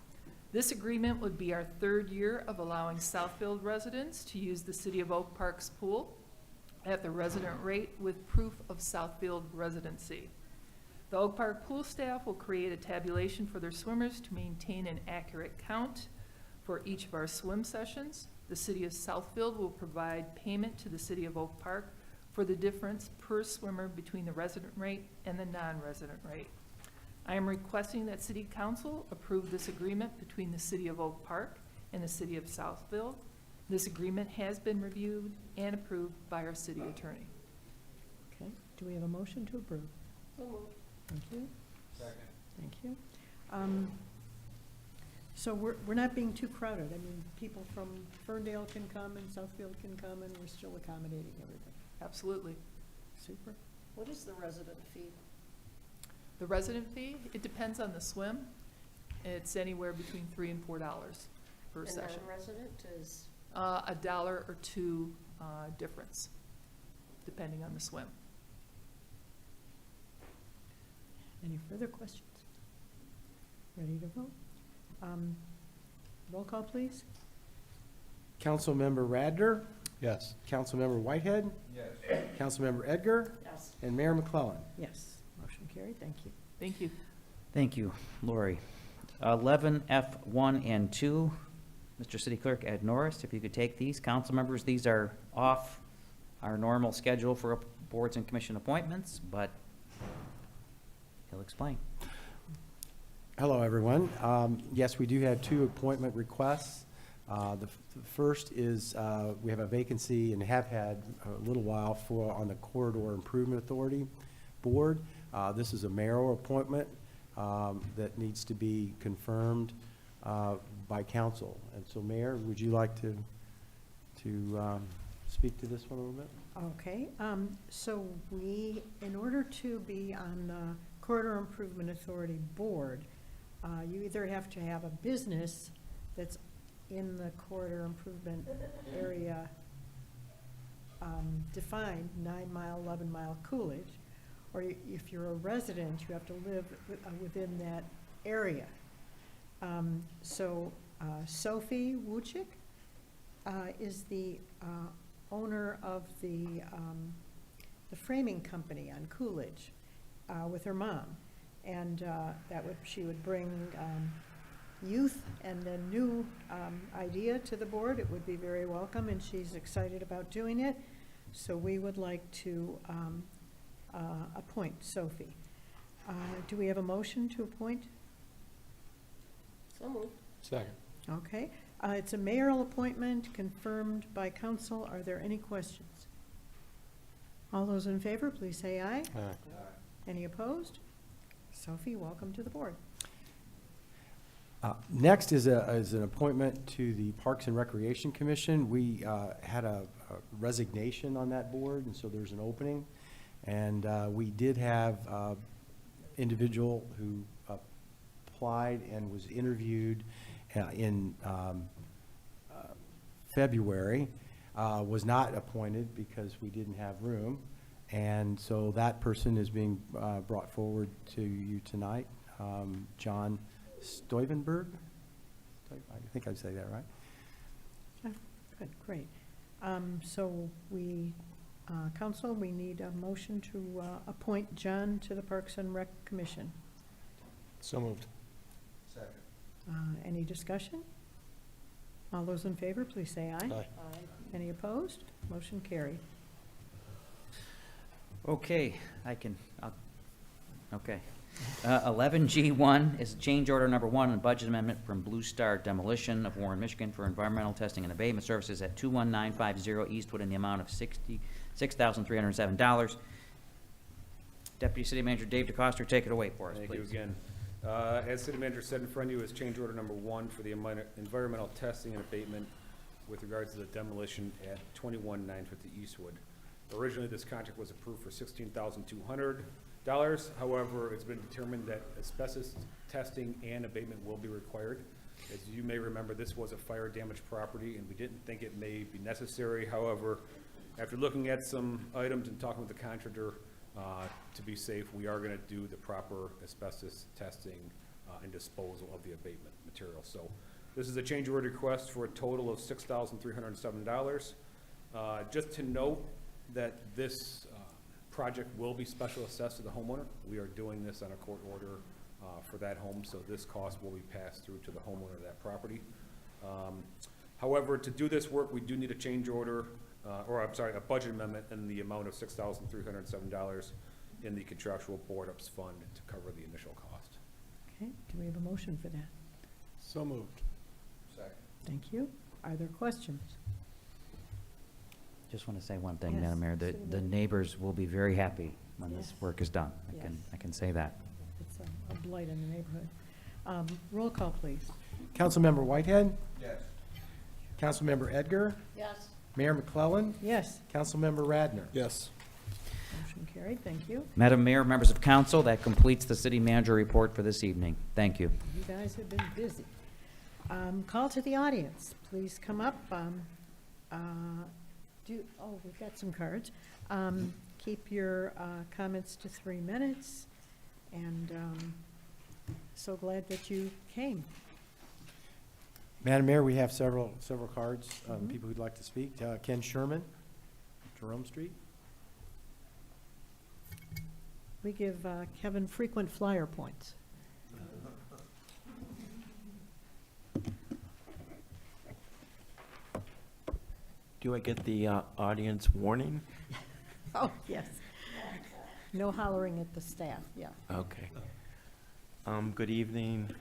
This agreement would be our third year of allowing Southfield residents to use the City of Oak Park's pool at the resident rate with proof of Southfield residency. The Oak Park pool staff will create a tabulation for their swimmers to maintain an accurate count for each of our swim sessions. The City of Southfield will provide payment to the City of Oak Park for the difference per swimmer between the resident rate and the non-resident rate. I am requesting that City Council approve this agreement between the City of Oak Park and the City of Southfield. This agreement has been reviewed and approved by our city attorney. Okay, do we have a motion to approve? So moved. Thank you. Second. Thank you. So we're not being too crowded. I mean, people from Ferndale can come and Southfield can come, and we're still accommodating everybody. Absolutely. Super. What is the resident fee? The resident fee, it depends on the swim. It's anywhere between $3 and $4 per And session. non-resident is, $1 or $2 difference, depending on the swim. Any further questions? Ready to vote? Roll call, please. Councilmember Radner, Yes. Councilmember Whitehead, Yes. Councilmember Edgar, yes. and Mayor McClellan. Yes, motion carried. Thank you. Thank you. Thank you, Lori. 11F1 and 2, Mr. City Clerk Ed Norris, if you could take these. Council members, these are off our normal schedule for boards and commission appointments, but he'll explain. Hello, everyone. Yes, we do have two appointment requests. The first is, we have a vacancy and have had a little while on the Corridor Improvement Authority Board. This is a mayoral appointment that needs to be confirmed by council. And so, Mayor, would you like to speak to this one a little bit? Okay, so in order to be on the Corridor Improvement Authority Board, you either have to have a business that's in the corridor improvement area defined, 9 Mile, 11 Mile Coolidge, or if you're a resident, you have to live within that area. Sophie Wuchik is the owner of the framing company on Coolidge with her mom. And she would bring youth and a new idea to the board. It would be very welcome, and she's excited about doing it. So we would like to appoint Sophie. Do we have a motion to appoint? So moved. Second. Okay. It's a mayoral appointment confirmed by council. Are there any questions? All those in favor, please say aye. Aye. Any opposed? Sophie, welcome to the board. Next is an appointment to the Parks and Recreation Commission. We had a resignation on that board, and so there's an opening. And we did have an individual who applied and was interviewed in February, was not appointed because we didn't have room. And so that person is being brought forward to you tonight, John Stuyvenberg. I think I'd say that right. Good, great. So council, we need a motion to appoint John to the Parks and Rec Commission. So moved. Second. Any discussion? All those in favor, please say aye. Aye. Aye. Any opposed? Motion carried. Okay, okay. 11G1 is change order number 1 and budget amendment from Blue Star Demolition of Warren, Michigan for environmental testing and abatement services at 21950 Eastwood in the amount of $66,307. Deputy City Manager Dave DeCoster, take it away for us, please. Thank you again. As City Manager said in front of you is change order number 1 for the environmental testing and abatement with regards to the demolition at 21950 Eastwood. Originally, this contract was approved for $16,200. However, it's been determined that asbestos testing and abatement will be required. As you may remember, this was a fire damaged property and we didn't think it may be necessary. However, after looking at some items and talking with the contractor, to be safe, we are going to do the proper asbestos testing and disposal of the abatement material. So this is a change order request for a total of $6,307. Just to note that this project will be special assessed to the homeowner. We are doing this on a court order for that home, so this cost will be passed through to the homeowner of that property. However, to do this work, we do need a change order, a budget amendment in the amount of $6,307 in the contractual board-ups fund to cover the initial cost. Okay, do we have a motion for that? So moved. Second. Thank you. Are there questions? Just want to say one thing, Yes, Madam Mayor, City the Manager. neighbors will be very happy when this Yes. work is done. Yes. I can say that. It's a blight in the neighborhood. Roll call, please. Councilmember Whitehead, Yes. Councilmember Edgar, Yes. Mayor McClellan, Yes, Councilmember Radner. Yes. motion carried. Thank you. Madam Mayor, members of council, that completes the city manager report for this evening. Thank you. You guys have been busy. Call to the audience. Please come up. We've got some cards. Keep your comments to 3 minutes. And so glad that you came. Madam Mayor, we have several cards, Mhm. people who'd like to speak. Ken Sherman, Jerome Street. We give Kevin frequent flyer points. Do I get the audience warning? Oh, yes. No hollering at the staff, yeah. Okay. Good evening,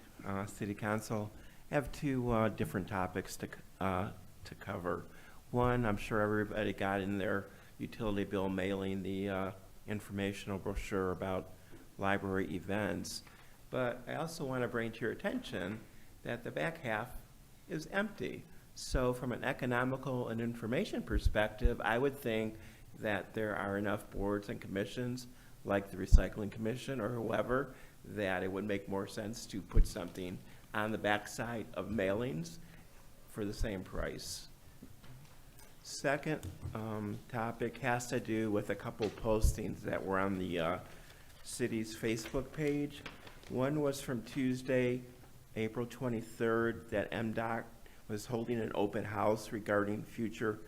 City Council. I have two different topics to cover. One, I'm sure everybody got in their utility bill mailing the informational brochure about library events. But I also want to bring to your attention that the back half is empty. So from an economical and information perspective, I would think that there are enough boards and commissions, like the Recycling Commission or whoever, that it would make more sense to put something on the backside of mailings for the same price. Second topic has to do with a couple postings that were on the city's Facebook page. One was from Tuesday, April 23rd, that MDOT was holding an open house regarding future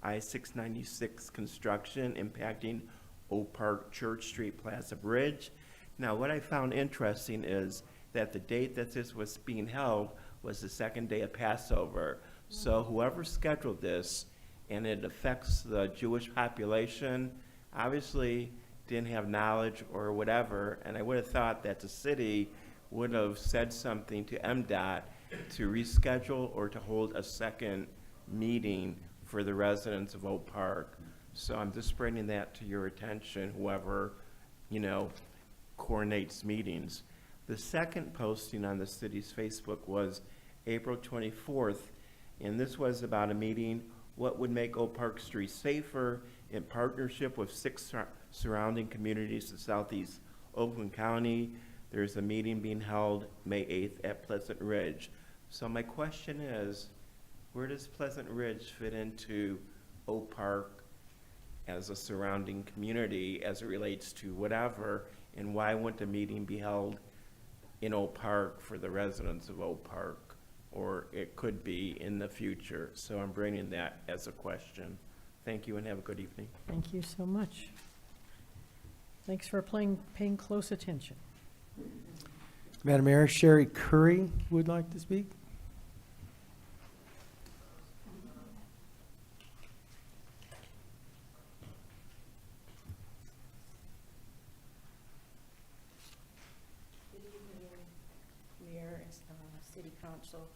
I-696 construction impacting Oak Park, Church Street, Plaza Bridge. Now, what I found interesting is that the date that this was being held was the second day of Passover. So whoever scheduled this, and it affects the Jewish population, obviously didn't have knowledge or whatever, and I would have thought that the city would have said something to MDOT to reschedule or to hold a second meeting for the residents of Oak Park. So I'm just bringing that to your attention, whoever, coordinates meetings. The second posting on the city's Facebook was April 24th, and this was about a meeting, what would make Oak Park Street safer, in partnership with 6 surrounding communities in southeast Oakland County. There's a meeting being held May 8th at Pleasant Ridge. So my question is, where does Pleasant Ridge fit into Oak Park as a surrounding community as it relates to whatever, and why wouldn't a meeting be held in Oak Park for the residents of Oak Park? Or it could be in the future. So I'm bringing that as a question. Thank you and have a good evening. Thank you so much. Thanks for paying close attention. Madam Mayor, Sherry Curry would like to speak. Good evening, Mayor and City Council.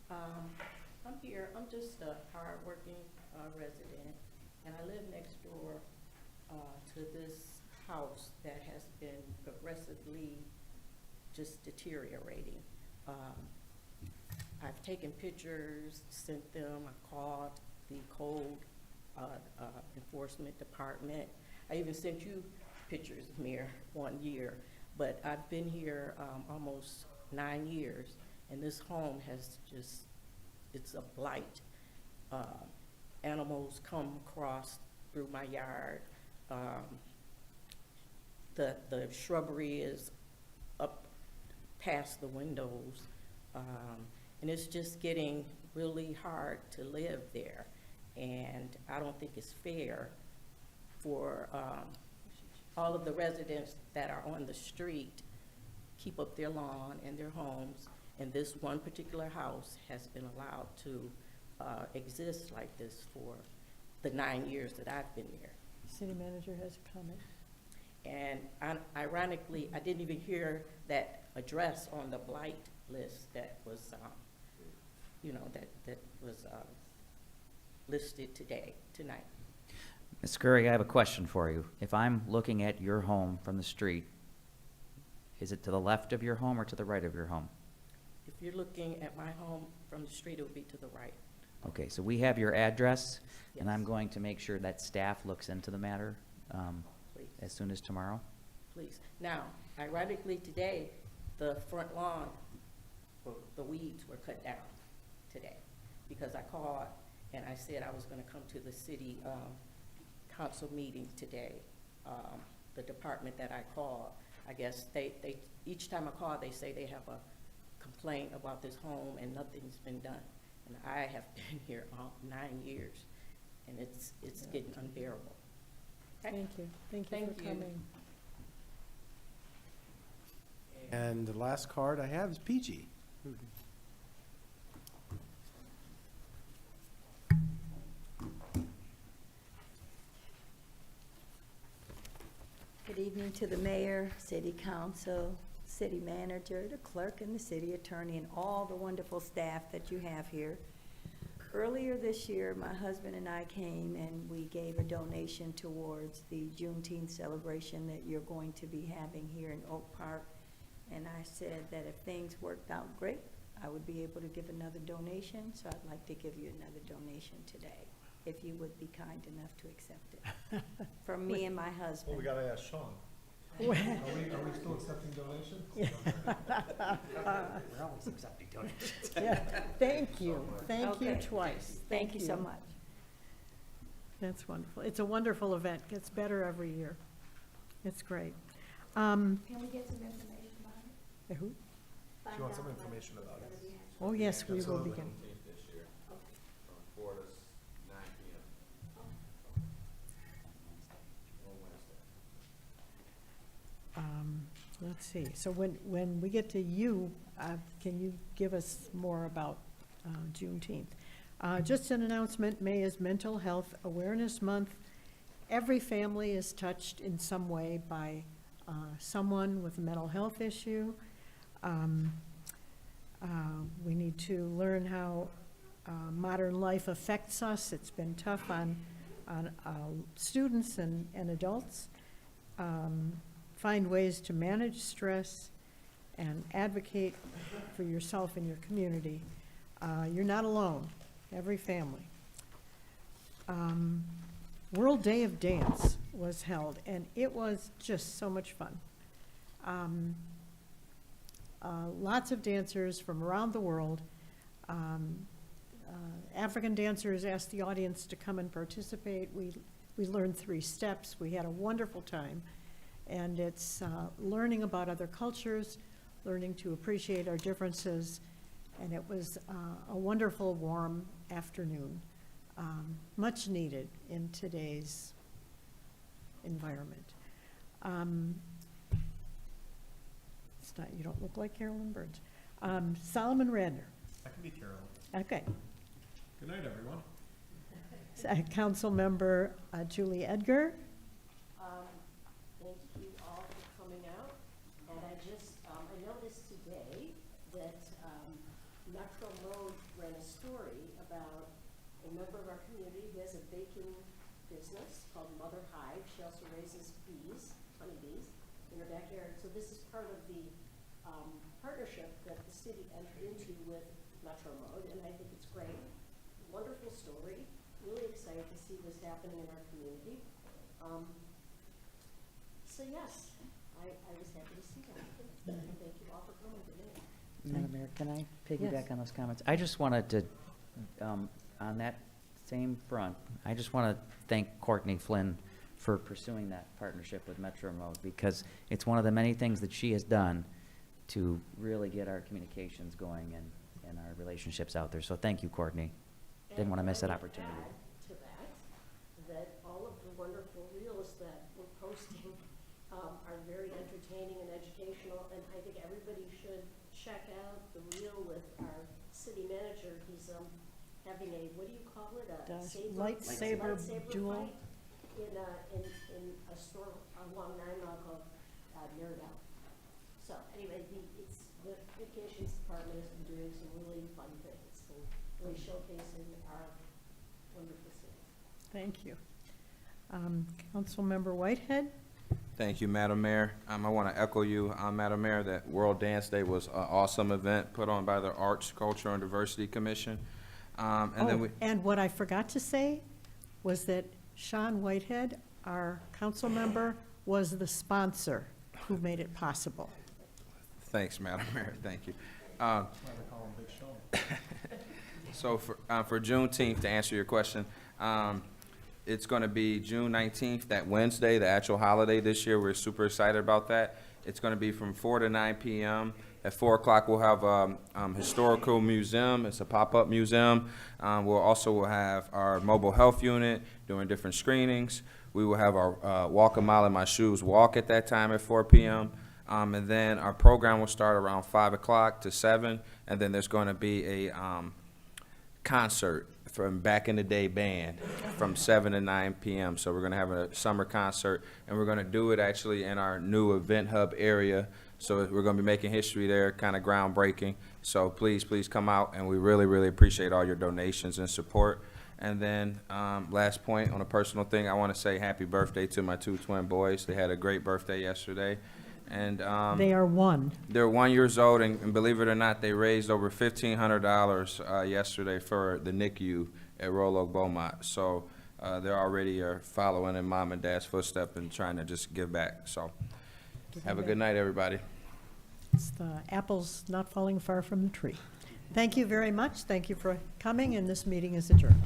I'm here, I'm just a hard-working resident, and I live next door to this house that has been progressively just deteriorating. I've taken pictures, sent them, I called the code enforcement department. I even sent you pictures, Mayor, 1 year. But I've been here almost 9 years, and this home has just, it's a blight. Animals come across through my yard. The shrubbery is up past the windows. And it's just getting really hard to live there. And I don't think it's fair for all of the residents that are on the street keep up their lawn and their homes, and this one particular house has been allowed to exist like this for the 9 years that I've been there. City manager has a comment. And ironically, I didn't even hear that address on the blight list that was, that was listed tonight. Ms. Scurry, I have a question for you. If I'm looking at your home from the street, is it to the left of your home or to the right of your home? If you're looking at my home from the street, it would be to the right. Okay, so we have your address, and Yes. I'm going to make sure that staff looks into the matter Please, as soon as tomorrow. please. Now, ironically, today, the front lawn, the weeds were cut down today because I called and I said I was going to come to the city council meeting today. The department that I called, I guess they each time I call, they say they have a complaint about this home and nothing's been done. And I have been here 9 years, and it's getting unbearable. Okay? Thank you. Thank you Thank for you. coming. And the last card I have is PG. Good evening to the mayor, city council, city manager, the clerk, and the city attorney, and all the wonderful staff that you have here. Earlier this year, my husband and I came and we gave a donation towards the Juneteenth celebration that you're going to be having here in Oak Park. And I said that if things worked out great, I would be able to give another donation. So I'd like to give you another donation today, if you would be kind enough to accept it. From me and my husband. Well, we gotta ask Sean. Well- Are we still accepting donations? We're always accepting donations. Yeah, thank you. Thank you Okay. twice. Thank you so much. That's wonderful. It's a wonderful event. Gets better every year. It's great. Um, Can we get some information about it? who? She wants some information about it. Oh, yes, we will Absolutely. begin. This year, from 4 to 9 p.m. On Wednesday. Let's see. So when we get to you, can you give us more about Juneteenth? Just an announcement, May is Mental Health Awareness Month. Every family is touched in some way by someone with a mental health issue. We need to learn how modern life affects us. It's been tough on students and adults. Find ways to manage stress and advocate for yourself and your community. You're not alone, every family. World Day of Dance was held, and it was just so much fun. Lots of dancers from around the world. African dancers asked the audience to come and participate. We learned 3 steps. We had a wonderful time. And it's learning about other cultures, learning to appreciate our differences, and it was a wonderful, warm afternoon, much needed in today's environment. It's not, you don't look like Carolyn Burns. Solomon Radner. I can be Carolyn. Okay. Good night, everyone. Council member Julie Edgar. Thank you all for coming out. And I noticed today that Metro Road ran a story about a member of our community who has a baking business called Mother Hive. She also raises bees, honeybees, in her backyard. So this is part of the partnership that the city entered into with Metro Road, and I think it's great. Wonderful story. Really excited to see this happening in our community. So yes, I was happy to see that. Thank you all for coming today. Madam Mayor, can I piggyback on those comments? I just wanted to, on that same front, I just want to thank Courtney Flynn for pursuing that partnership with Metro Road, because it's one of the many things that she has done to really get our communications going and our relationships out there. So thank you, Courtney. Didn't want to miss that opportunity. And to that all of the wonderful reels that we're posting are very entertaining and educational, and I think everybody should check out the reel with our city manager. He's having a, what do you call it, Lightsaber duel. fight in a store along 9 Mile called Miradell. So anyway, the communications department has been doing some really fun things and really showcasing our wonderful city. Thank you. Councilmember Whitehead? Thank you, Madam Mayor. I want to echo you, Madam Mayor, that World Dance Day was an awesome event put on by the Arts, Culture, and Diversity Commission. And what I forgot to say was that Sean Whitehead, our council member, was the sponsor who made it possible. Thanks, Madam Mayor. Thank you. That's why they call him Big Sean. So for Juneteenth, to answer your question, it's going to be June 19th, that Wednesday, the actual holiday this year. We're super excited about that. It's going to be from 4 to 9 p.m. At 4 o'clock, we'll have historical museum. It's a pop-up museum. We'll also have our mobile health unit doing different screenings. We will have our Walk a Mile in My Shoes walk at that time at 4 p.m. And then our program will start around 5 o'clock to 7. And then there's going to be a concert from Back in the Day band from 7 to 9 p.m. So we're going to have a summer concert, and we're going to do it actually in our new event hub area. So we're going to be making history there, kind of groundbreaking. So please, please come out, and we really, really appreciate all your donations and support. And then last point, on a personal thing, I want to say happy birthday to my 2 twin boys. They had a great birthday yesterday. And They are one. they're 1 year old, and believe it or not, they raised over $1,500 yesterday for the NICU at Royal Oak Beaumont. So they're already following in mom and dad's footsteps and trying to just give back. So have a good night, everybody. It's the apples not falling far from the tree. Thank you very much. Thank you for coming, and this meeting is adjourned.